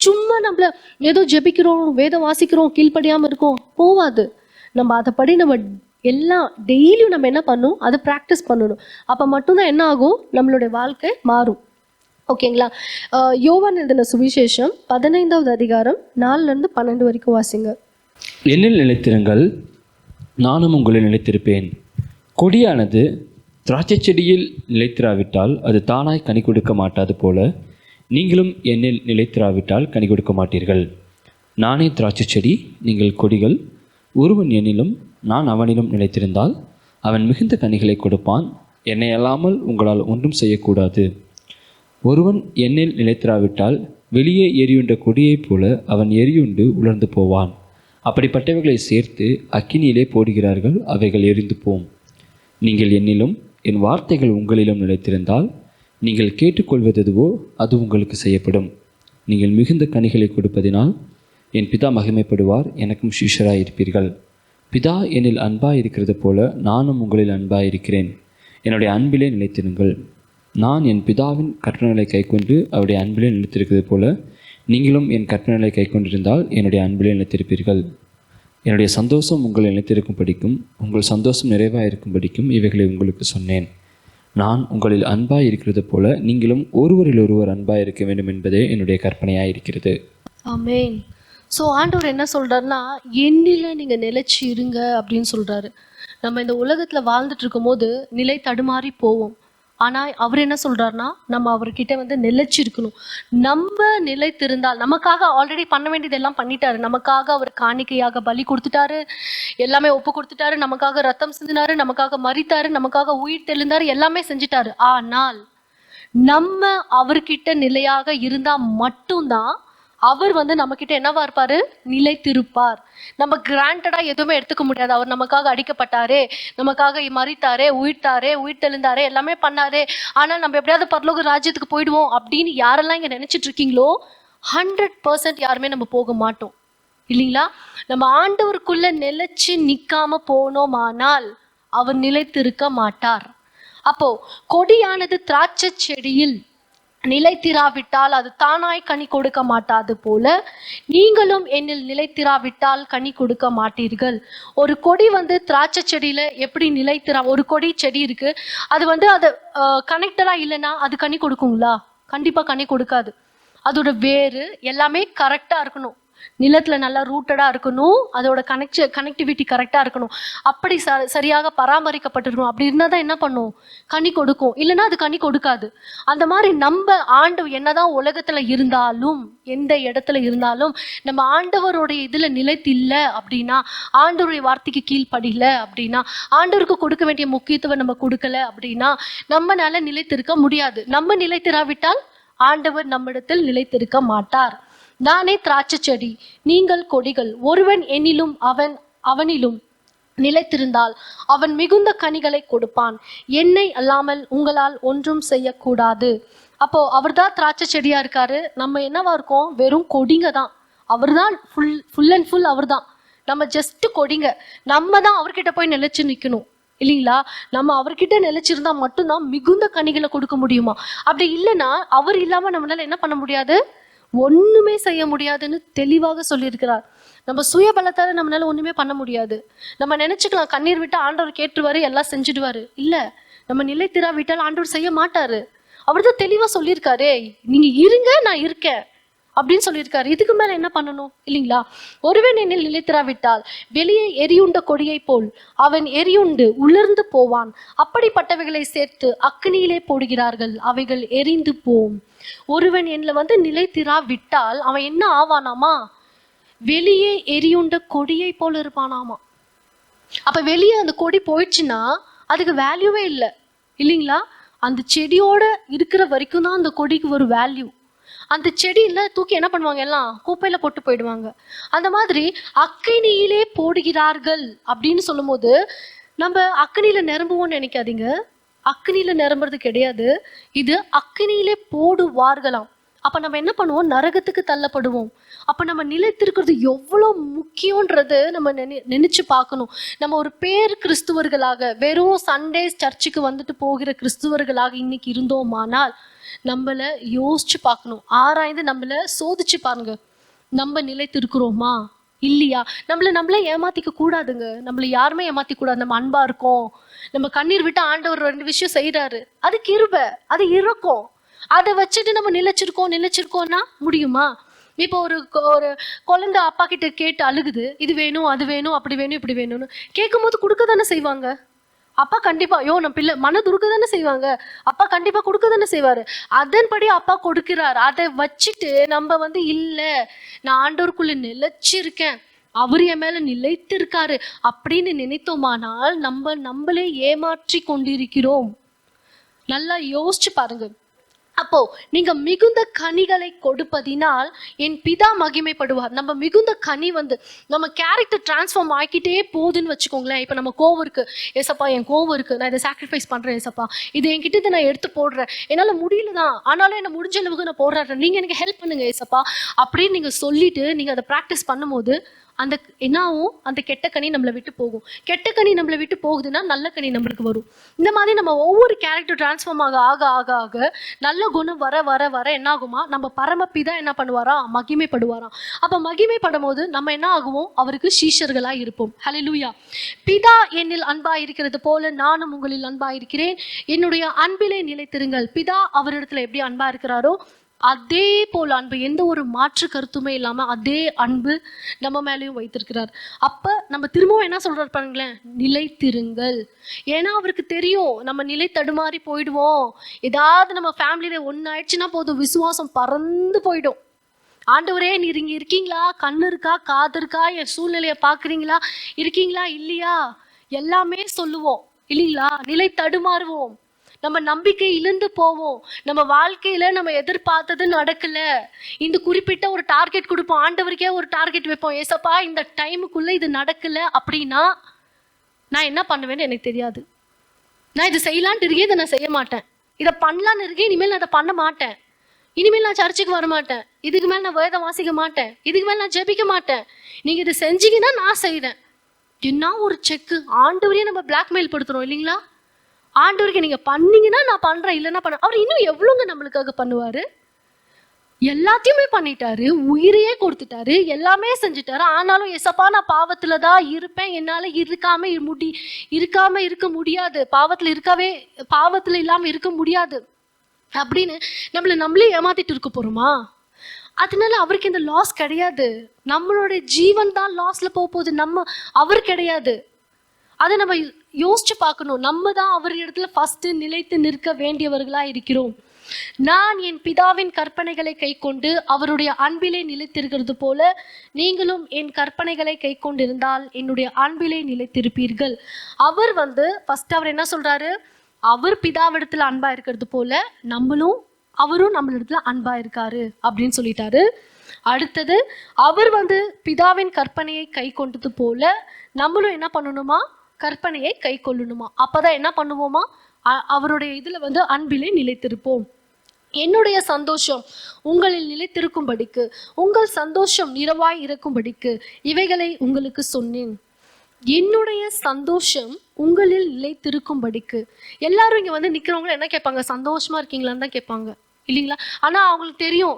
சும்மா நம்மளை ஏதோ ஜெபிக்கிறோம், வேதம் வாசிக்கிறோம், கீழ்ப்படியாமல் இருக்கோம், போவாது. நம்ம அதைப்படி நம்ம எல்லாம் டெய்லியும் நம்ம என்ன பண்ணணும்? அதை ப்ராக்டிஸ் பண்ணணும். அப்போ மட்டும்தான் என்ன ஆகும்? நம்மளுடைய வாழ்க்கை மாறும். ஓகேங்களா? யோவான் எழுதின சுவிசேஷம் 15வது அதிகாரம் 4லேருந்து 12 வரைக்கும் வாசிங்க. என்னில் நிலைத்திருங்கள், நானும் உங்களில் நிலைத்திருப்பேன். கொடியானது திராட்சை செடியில் நிலைத்திராவிட்டால் அது தானாய் கனி கொடுக்க மாட்டாது போல, நீங்களும் என்னில் நிலைத்திராவிட்டால் கனி கொடுக்க மாட்டீர்கள். நானே திராட்சை செடி, நீங்கள் கொடிகள். ஒருவன் என்னிலும் நான் அவனிலும் நிலைத்திருந்தால் அவன் மிகுந்த கனிகளை கொடுப்பான். என்னை அல்லாமல் உங்களால் ஒன்றும் செய்யக்கூடாது. ஒருவன் என்னில் நிலைத்திராவிட்டால் வெளியே எரியுண்ட கொடியைப் போல அவன் எரியுண்டு உலர்ந்து போவான். அப்படிப்பட்டவைகளை சேர்த்து அக்கினியிலே போடுகிறார்கள், அவைகள் எரிந்து போம். நீங்கள் என்னிலும் என் வார்த்தைகள் உங்களிலும் நிலைத்திருந்தால் நீங்கள் கேட்டுக்கொள்வதுவோ அது உங்களுக்கு செய்யப்படும். நீங்கள் மிகுந்த கனிகளை கொடுப்பதினால் என் பிதா மகிமைப்படுவார், எனக்கும் சீஷராய் இருப்பீர்கள். பிதா என்னில் அன்பாய் இருக்கிறது போல நானும் உங்களில் அன்பாய் இருக்கிறேன். என்னுடைய அன்பிலே நிலைத்திருங்கள். நான் என் பிதாவின் கற்பனைகளை கைக்கொண்டு அவருடைய அன்பிலே நிலைத்திருக்கிறது போல நீங்களும் என் கற்பனைகளை கைக்கொண்டிருந்தால் என்னுடைய அன்பிலே நிலைத்திருப்பீர்கள். என்னுடைய சந்தோஷம் உங்களை நிலைத்திருக்கும்படிக்கும் உங்கள் சந்தோஷம் நிறைவாக இருக்கும்படிக்கும் இவைகளை உங்களுக்கு சொன்னேன். நான் உங்களில் அன்பாய் இருக்கிறது போல நீங்களும் ஒருவரில் ஒருவர் அன்பாய் இருக்க வேண்டும் என்பதே என்னுடைய கற்பனையாக இருக்கிறது. ஆமென். ஸோ ஆண்டவர் என்ன சொல்கிறாருன்னா, என்னில நீங்கள் நிலைச்சி இருங்க அப்படின்னு சொல்கிறாரு. நம்ம இந்த உலகத்தில் வாழ்ந்துட்டு இருக்கும்போது நிலை தடுமாறி போவோம். ஆனால் அவர் என்ன சொல்கிறாருன்னா, நம்ம அவர்கிட்ட நிலைச்சி இருக்கணும். நம்ம நிலைத்திருந்தால், நமக்காக ஆல்ரெடி பண்ண வேண்டியதெல்லாம் பண்ணிட்டாரு. நமக்காக அவர் காணிக்கையாக பலி கொடுத்துட்டாரு, எல்லாமே ஒப்பு கொடுத்துட்டாரு, நமக்காக ரத்தம் சிந்தினாரு, நமக்காக மரித்தாரு, நமக்காக உயிர் தெழுந்தாரு, எல்லாமே செஞ்சிட்டாரு. ஆனால் நம்ம அவர்கிட்ட நிலையாக இருந்தால் மட்டும்தான் அவர் நம்ம கிட்ட என்னவா இருப்பாரு, நிலைத்திருப்பார். நம்ம கிராண்டடா எதுவுமே எடுத்துக்க முடியாது. அவர் நமக்காக அடிக்கப்பட்டாரே, நமக்காக மரித்தாரே, உயிர் தெழுந்தாரே, எல்லாமே பண்ணாரே, ஆனால் நம்ம எப்படியாவது பரலோக ராஜ்யத்துக்கு போயிடுவோம் அப்படின்னு யாரெல்லாம் இங்க நினைச்சிட்டு இருக்கீங்களோ 100% யாருமே நம்ம போக மாட்டோம் இல்லைங்களா? நம்ம ஆண்டவருக்குள்ள நிலைச்சு நிக்காம போனோமானால் அவர் நிலைத்திருக்க மாட்டார். அப்போ கொடியானது திராட்சை செடியில் நிலைத்திராவிட்டால் அது தானாய் கனி கொடுக்க மாட்டாது போல நீங்களும் என்னில் நிலைத்திராவிட்டால் கனி கொடுக்க மாட்டீர்கள். ஒரு கொடி திராட்சை செடியில எப்படி நிலைத்திரா, ஒரு கொடி செடி இருக்கு, அது அது கனெக்டடா இல்லைன்னா அது கனி கொடுக்குங்களா? கண்டிப்பா கனி கொடுக்காது. அதோட வேறு எல்லாமே கரெக்டா இருக்கணும், நிலத்துல நல்லா ரூட்டடா இருக்கணும், அதோட கனெக்டிவிட்டி கரெக்டா இருக்கணும், அப்படி சரியாக பராமரிக்கப்பட்டிருக்கணும். அப்படி இருந்தா தான் என்ன பண்ணும், கனி கொடுக்கும். இல்லைன்னா அது கனி கொடுக்காது. அந்த மாதிரி நம்ம ஆண்டவர் என்னதான் உலகத்துல இருந்தாலும், எந்த இடத்துல இருந்தாலும், நம்ம ஆண்டவருடைய இதுல நிலைத்து இல்லை அப்படின்னா, ஆண்டவருடைய வார்த்தைக்கு கீழ்ப்படியல அப்படின்னா, ஆண்டவருக்கு கொடுக்க வேண்டிய முக்கியத்துவம் நம்ம கொடுக்கல அப்படின்னா நம்மளால நிலைத்திருக்க முடியாது. நம்ம நிலைத்திராவிட்டால் ஆண்டவர் நம்மிடத்தில் நிலைத்திருக்க மாட்டார். நானே திராட்சை செடி, நீங்கள் கொடிகள். ஒருவன் என்னிலும் அவனிலும் நிலைத்திருந்தால் அவன் மிகுந்த கனிகளை கொடுப்பான். என்னை அல்லாமல் உங்களால் ஒன்றும் செய்யக்கூடாது. அப்போ அவர் தான் திராட்சை செடியா இருக்காரு, நம்ம என்னவா இருக்கோம், வெறும் கொடிங்க தான். அவர் தான் ஃபுல் அண்ட் ஃபுல் அவர் தான். நம்ம ஜஸ்ட் கொடிங்க. நம்ம தான் அவர்கிட்ட போய் நிலைச்சு நிற்கணும் இல்லைங்களா? நம்ம அவர்கிட்ட நிலைச்சிருந்தா மட்டும்தான் மிகுந்த கனிகளை கொடுக்க முடியுமா? அப்படி இல்லைன்னா அவர் இல்லாம நம்மளால என்ன பண்ண முடியாது, ஒண்ணுமே செய்ய முடியாதுன்னு தெளிவாக சொல்லியிருக்கிறார். நம்ம சுய பலத்தால நம்மளால ஒண்ணுமே பண்ண முடியாது. நம்ம நினைச்சுக்கலாம் கண்ணீர் விட்டு ஆண்டவர் கேட்டுருவாரு, எல்லாம் செஞ்சுடுவாரு. இல்ல, நம்ம நிலைத்திரா விட்டால் ஆண்டவர் செய்ய மாட்டாரு. அவர் தான் தெளிவா சொல்லியிருக்காரு, நீங்க இருங்க, நான் இருக்கேன் அப்படின்னு சொல்லியிருக்காரு. இதுக்கு மேல என்ன பண்ணணும் இல்லைங்களா? ஒருவன் என்னில் நிலைத்திராவிட்டால் வெளியே எரியுண்ட கொடியை போல் அவன் எரியுண்டு உலர்ந்து போவான். அப்படிப்பட்டவைகளை சேர்த்து அக்னியிலே போடுகிறார்கள், அவைகள் எரிந்து போம். ஒருவன் என்னில் நிலைத்திராவிட்டால் அவன் என்ன ஆவானாமா, வெளியே எரியுண்ட கொடியை போல் இருப்பானாமா. அப்ப வெளியே அந்த கொடி போயிடுச்சுன்னா அதுக்கு வேல்யூவே இல்லை இல்லைங்களா? அந்த செடியோட இருக்கிற வரைக்கும் தான் அந்த கொடிக்கு ஒரு வேல்யூ. அந்த செடியில தூக்கி என்ன பண்ணுவாங்க, எல்லாம் குப்பையில போட்டு போயிடுவாங்க. அந்த மாதிரி அக்கினியிலே போடுகிறார்கள் அப்படின்னு சொல்லும் போது நம்ம அக்கினியில நிரம்புவோம்னு நினைக்காதீங்க. அக்கினியில நிரம்புறது கிடையாது, இது அக்கினியிலே போடுவார்களாம். அப்ப நம்ம என்ன பண்ணுவோம், நரகத்துக்கு தள்ளப்படுவோம். அப்ப நம்ம நிலைத்திருக்கிறது எவ்வளோ முக்கியன்றது நம்ம நினைச்சு பார்க்கணும். நம்ம ஒரு பேர் கிறிஸ்துவர்களாக, வெறும் சண்டேஸ் சர்ச்சுக்கு போகிற கிறிஸ்துவர்களாக இன்னைக்கு இருந்தோமானால் நம்மள யோசிச்சு பார்க்கணும், ஆராய்ந்து நம்மள சோதிச்சு பாருங்க. நம்ம நிலைத்திருக்கிறோமா இல்லையா? நம்மளே ஏமாத்திக்க கூடாதுங்க. நம்மள யாருமே ஏமாத்திக்க கூடாது. நம்ம அன்பா இருக்கோம், நம்ம கண்ணீர் விட்டு ஆண்டவர் 2 விஷயம் செய்யறாரு, அது கிருபை, அது இரக்கம். அதை வச்சுட்டு நம்ம நிலைச்சிருக்கோம்னா முடியுமா? இப்போ ஒரு குழந்தை அப்பா கிட்ட கேட்டு அழுகுது, இது வேணும், அது வேணும், அப்படி வேணும், இப்படி வேணும்னு கேட்கும் போது கொடுக்க தானே செய்வாங்க. அப்பா கண்டிப்பா, நம்ம பிள்ளை மனதுருக்க தானே செய்வாங்க, அப்பா கண்டிப்பா கொடுக்க தானே செய்வாரு. அதன்படி அப்பா கொடுக்கிறார். அதை வச்சுட்டு நம்ம இல்லை, நான் ஆண்டவருக்குள்ள நிலைச்சிருக்கேன், அவர் என் மேல நிலைத்து இருக்காரு அப்படின்னு நினைத்தோமானால் நம்மளே ஏமாற்றி கொண்டிருக்கிறோம். நல்லா யோசிச்சு பாருங்க. அப்போ நீங்க மிகுந்த கனிகளை கொடுப்பதினால் என் பிதா மகிமைப்படுவார். நம்ம மிகுந்த கனி நம்ம கேரக்டர் டிரான்ஸ்ஃபார்ம் ஆக்கிட்டே போகுதுன்னு வச்சுக்கோங்களேன். இப்போ நம்ம கோவம் இருக்கு, ஏசப்பா என் கோவம் இருக்கு, நான் இதை சாக்ரிஃபைஸ் பண்றேன், ஏசப்பா இது என்கிட்ட இதை நான் எடுத்து போடுறேன், என்னால் முடியல தான், ஆனாலும் என்ன முடிஞ்ச அளவுக்கு நான் போடுறேன், நீங்க எனக்கு ஹெல்ப் பண்ணுங்க ஏசப்பா அப்படின்னு நீங்க சொல்லிட்டு நீங்க அதை ப்ராக்டிஸ் பண்ணும்போது அந்த என்ன ஆகும், அந்த கெட்ட கனி நம்மளை விட்டு போகும். கெட்ட கனி நம்மளை விட்டு போகுதுன்னா நல்ல கனி நம்மளுக்கு வரும். இந்த மாதிரி நம்ம ஒவ்வொரு கேரக்டர் டிரான்ஸ்ஃபார்ம் ஆக ஆக ஆக ஆக நல்ல குணம் வர வர வர என்ன ஆகுமா, நம்ம பரமபிதா என்ன பண்ணுவாரா, மகிமைப்படுவாராம். அப்போ மகிமைப்படும் போது நம்ம என்ன ஆகுவோம், அவருக்கு சீஷர்களாக இருப்போம். ஹல்லேலூயா. பிதா என்னில் அன்பாக இருக்கிறது போல நானும் உங்களில் அன்பாக இருக்கிறேன், என்னுடைய அன்பிலே நிலைத்திருங்கள். பிதா அவரிடத்துல எப்படி அன்பா இருக்கிறாரோ அதே போல அன்பு, எந்த ஒரு மாற்று கருத்துமே இல்லாம அதே அன்பு நம்ம மேலேயும் வைத்திருக்கிறார். அப்ப நம்ம திரும்பவும் என்ன சொல்றாரு பாருங்களேன், நிலைத்திருங்கள். ஏன்னா அவருக்கு தெரியும் நம்ம நிலை தடுமாறி போயிடுவோம். ஏதாவது நம்ம ஃபேமிலியில ஒன்னு ஆயிடுச்சுன்னா போதும், விசுவாசம் பறந்து போயிடும். ஆண்டவரே நீர் இங்க இருக்கீங்களா, கண்ணு இருக்கா, காது இருக்கா, என் சூழ்நிலையை பாக்குறீங்களா, இருக்கீங்களா இல்லையா, எல்லாமே சொல்லுவோம் இல்லைங்களா. நிலை தடுமாறுவோம், நம்ம நம்பிக்கை இழந்து போவோம், நம்ம வாழ்க்கையில நம்ம எதிர்பார்த்தது நடக்கல. இந்த குறிப்பிட்ட ஒரு டார்கெட் கொடுப்போம், ஆண்டவருக்கே ஒரு டார்கெட் வைப்போம், ஏசப்பா இந்த டைமுக்குள்ள இது நடக்கல அப்படின்னா நான் என்ன பண்ணுவேன்னு எனக்கு தெரியாது. நான் இது செய்யலான்ட்டு இருக்கேன், இதை நான் செய்ய மாட்டேன். இதை பண்ணலான்னு இருக்கேன், இனிமேல் நான் அதை பண்ண மாட்டேன். இனிமேல் நான் சர்ச்சுக்கு வர மாட்டேன், இதுக்கு மேல் நான் வேதம் வாசிக்க மாட்டேன், இதுக்கு மேல் நான் ஜெபிக்க மாட்டேன். நீங்க இது செஞ்சீங்கன்னா நான் செய்கிறேன். என்ன ஒரு செக்கு, ஆண்டவரையே நம்ம பிளாக்மெயில் படுத்துறோம் இல்லைங்களா. ஆண்டவருக்கு நீங்க பண்ணீங்கன்னா நான் பண்றேன், இல்லைன்னா பண்ண. அவர் இன்னும் எவ்வளோங்க நம்மளுக்காக பண்ணுவாரு. எல்லாத்தையுமே பண்ணிட்டாரு, உயிரையே கொடுத்துட்டாரு, எல்லாமே செஞ்சுட்டாரு. ஆனாலும் ஏசப்பா நான் பாவத்துல தான் இருப்பேன், என்னால இருக்காம இருக்க முடியாது, பாவத்துல இல்லாம இருக்க முடியாது அப்படின்னு நம்மளே ஏமாத்திட்டு இருக்க போறோமா? அதனால அவருக்கு இந்த லாஸ் கிடையாது. நம்மளுடைய ஜீவன் தான் லாஸ்ல போகுது, அவர் கிடையாது. அதை நம்ம யோசிச்சு பார்க்கணும். நம்ம தான் அவர் இடத்துல ஃபர்ஸ்ட் நிலைத்து நிற்க வேண்டியவர்களா இருக்கிறோம். நான் என் பிதாவின் கற்பனைகளை கை கொண்டு அவருடைய அன்பிலே நிலைத்திருக்கிறது போல நீங்களும் என் கற்பனைகளை கை கொண்டிருந்தால் என்னுடைய அன்பிலே நிலைத்திருப்பீர்கள். அவர் ஃபர்ஸ்ட் அவர் என்ன சொல்றாரு, அவர் பிதாவிடத்துல அன்பா இருக்கிறது போல அவரும் நம்மளிடத்துல அன்பா இருக்காரு அப்படின்னு சொல்லிட்டாரு. அடுத்தது அவர் பிதாவின் கற்பனையை கை கொண்டது போல நம்மளும் என்ன பண்ணணுமா, கற்பனையை கை கொள்ளணுமா. அப்பதான் என்ன பண்ணுவோமா, அவருடைய இதுல அன்பிலே நிலைத்திருப்போம். என்னுடைய சந்தோஷம் உங்களில் நிலைத்திருக்கும்படிக்கு, உங்கள் சந்தோஷம் நிறைவாய் இருக்கும்படிக்கு இவைகளை உங்களுக்கு சொன்னேன். என்னுடைய சந்தோஷம் உங்களில் நிலைத்திருக்கும்படிக்கு. எல்லாரும் இங்க நிக்கிறவங்க என்ன கேட்பாங்க, சந்தோஷமா இருக்கீங்களான்னு தான் கேட்பாங்க இல்லைங்களா. ஆனா அவங்களுக்கு தெரியும்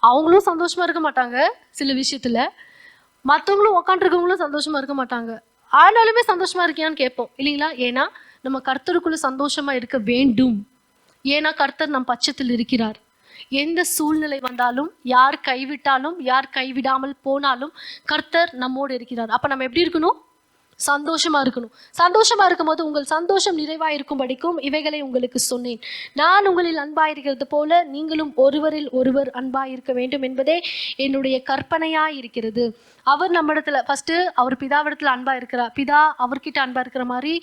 அவங்களும் சந்தோஷமா இருக்க மாட்டாங்க சில விஷயத்துல, மற்றவங்களும் உக்காண்டிருக்கவங்களும் சந்தோஷமா இருக்க மாட்டாங்க. ஆனாலுமே சந்தோஷமா இருக்கியான்னு கேட்போம் இல்லைங்களா. ஏன்னா நம்ம கர்த்தருக்குள்ள சந்தோஷமா இருக்க வேண்டும். ஏன்னா கர்த்தர் நம் பட்சத்தில் இருக்கிறார். எந்த சூழ்நிலை வந்தாலும், யார் கைவிட்டாலும், யார் கைவிடாமல் போனாலும் கர்த்தர் நம்மோடு இருக்கிறார். அப்ப நம்ம எப்படி இருக்கணும், சந்தோஷமா இருக்கணும். சந்தோஷமா இருக்கும் போது உங்கள் சந்தோஷம் நிறைவாய் இருக்கும்படிக்கும் இவைகளை உங்களுக்கு சொன்னேன். நான் உங்களில் அன்பாயிருக்கிறது போல நீங்களும் ஒருவரில் ஒருவர் அன்பாயிருக்க வேண்டும் என்பதே என்னுடைய கற்பனையாய் இருக்கிறது. அவர் நம்ம இடத்துல ஃபர்ஸ்ட் அவர் பிதாவிடத்துல அன்பா இருக்கிறார். பிதா அவர்கிட்ட அன்பா இருக்கிற மாதிரி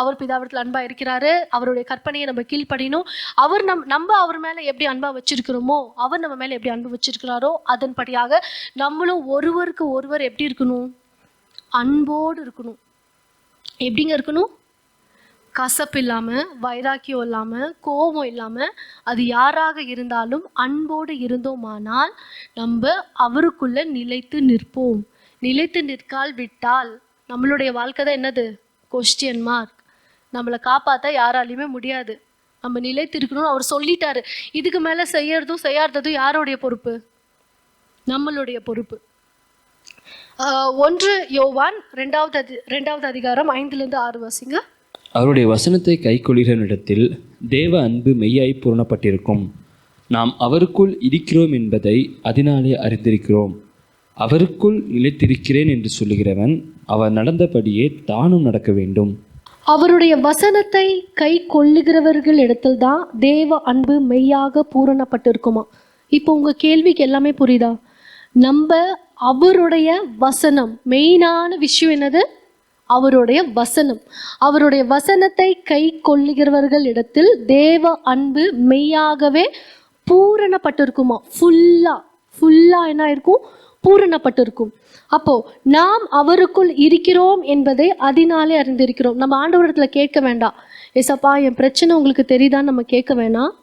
அவர் பிதாவிடத்துல அன்பா இருக்கிறாரு. அவருடைய கற்பனையை நம்ம கீழ்ப்படினோம். அவர் நம்ம அவர் மேல எப்படி அன்பா வச்சிருக்கிறோமோ, அவர் நம்ம மேல எப்படி அன்பு வச்சிருக்கிறாரோ அதன்படியாக நம்மளும் ஒருவருக்கு ஒருவர் எப்படி இருக்கணும், அன்போடு இருக்கணும். எப்படிங்க இருக்கணும், கசப்பு இல்லாமல், வைராக்கியம் இல்லாமல், கோபம் இல்லாமல், அது யாராக இருந்தாலும் அன்போடு இருந்தோமானால் நம்ம அவருக்குள்ள நிலைத்து நிற்போம். நிலைத்து நிற்கால் விட்டால் நம்மளுடைய வாழ்க்கை தான் என்னது, கொஸ்டின் மார்க். நம்மளை காப்பாற்ற யாராலையுமே முடியாது. நம்ம நிலைத்து இருக்கணும். அவர் சொல்லிட்டாரு. இதுக்கு மேலே செய்யறதும் செய்யாததும் யாருடைய பொறுப்பு, நம்மளுடைய பொறுப்பு. 1 யோவான் 2வது அதிகாரம் 5-6 வாசிங்க. அவருடைய வசனத்தை கைக்கொள்கிறவனிடத்தில் தேவ அன்பு மெய்யாய் பூரணப்பட்டிருக்கும். நாம் அவருக்குள் இருக்கிறோம் என்பதை அதனாலே அறிந்திருக்கிறோம். அவருக்குள் நிலைத்திருக்கிறேன் என்று சொல்லுகிறவன் அவர் நடந்தபடியே தானும் நடக்க வேண்டும். அவருடைய வசனத்தை கை கொள்ளுகிறவர்கள் இடத்தில் தான் தேவ அன்பு மெய்யாக பூரணப்பட்டிருக்குமா. இப்போ உங்க கேள்விக்கு எல்லாமே புரியுதா? நம்ம அவருடைய வசனம், மெயினான விஷயம் என்னது, அவருடைய வசனம். அவருடைய வசனத்தை கை கொள்ளுகிறவர்கள் இடத்தில் தேவ அன்பு மெய்யாகவே பூரணப்பட்டிருக்குமா. ஃபுல்லா என்ன இருக்கும், பூரணப்பட்டிருக்கும். அப்போ நாம் அவருக்குள் இருக்கிறோம் என்பதை அதனாலே அறிந்திருக்கிறோம். நம்ம ஆண்டவரிடத்துல கேட்க வேண்டாம், ஏசப்பா என் பிரச்சனை உங்களுக்கு தெரியுதான்னு நம்ம கேட்க வேணாம்.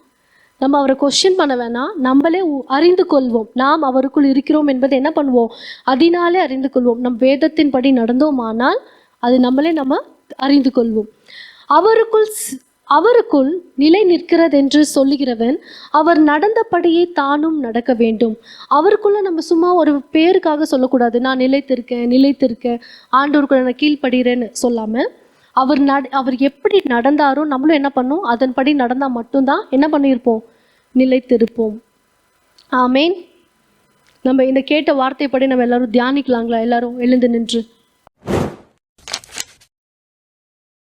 நம்ம அவரை கொஸ்டின் பண்ண வேணாம், நம்மளே அறிந்து கொள்வோம். நாம் அவருக்குள் இருக்கிறோம் என்பதை என்ன பண்ணுவோம்? அதனாலே அறிந்து கொள்வோம். நம் வேதத்தின்படி நடந்தோமானால் அது நம்ம அறிந்து கொள்வோம். அவருக்குள் நிலை நிற்கிறதென்று சொல்லுகிறவன் அவர் நடந்தபடியே தானும் நடக்க வேண்டும். அவருக்குள்ள நம்ம சும்மா ஒரு பேருக்காக சொல்லக்கூடாது, நான் நிலைத்திருக்கேன் ஆண்டவருக்குள்ள நான் கீழ்ப்படுகிறேன்னு சொல்லாமல், அவர் எப்படி நடந்தாரோ நம்மளும் என்ன பண்ணோம்? அதன்படி நடந்தால் மட்டும்தான் என்ன பண்ணியிருப்போம்? நிலைத்திருப்போம். ஆமேன். நம்ம இந்த கேட்ட வார்த்தைப்படி நம்ம எல்லாரும் தியானிக்கலாங்களா? எல்லாரும் எழுந்து நின்று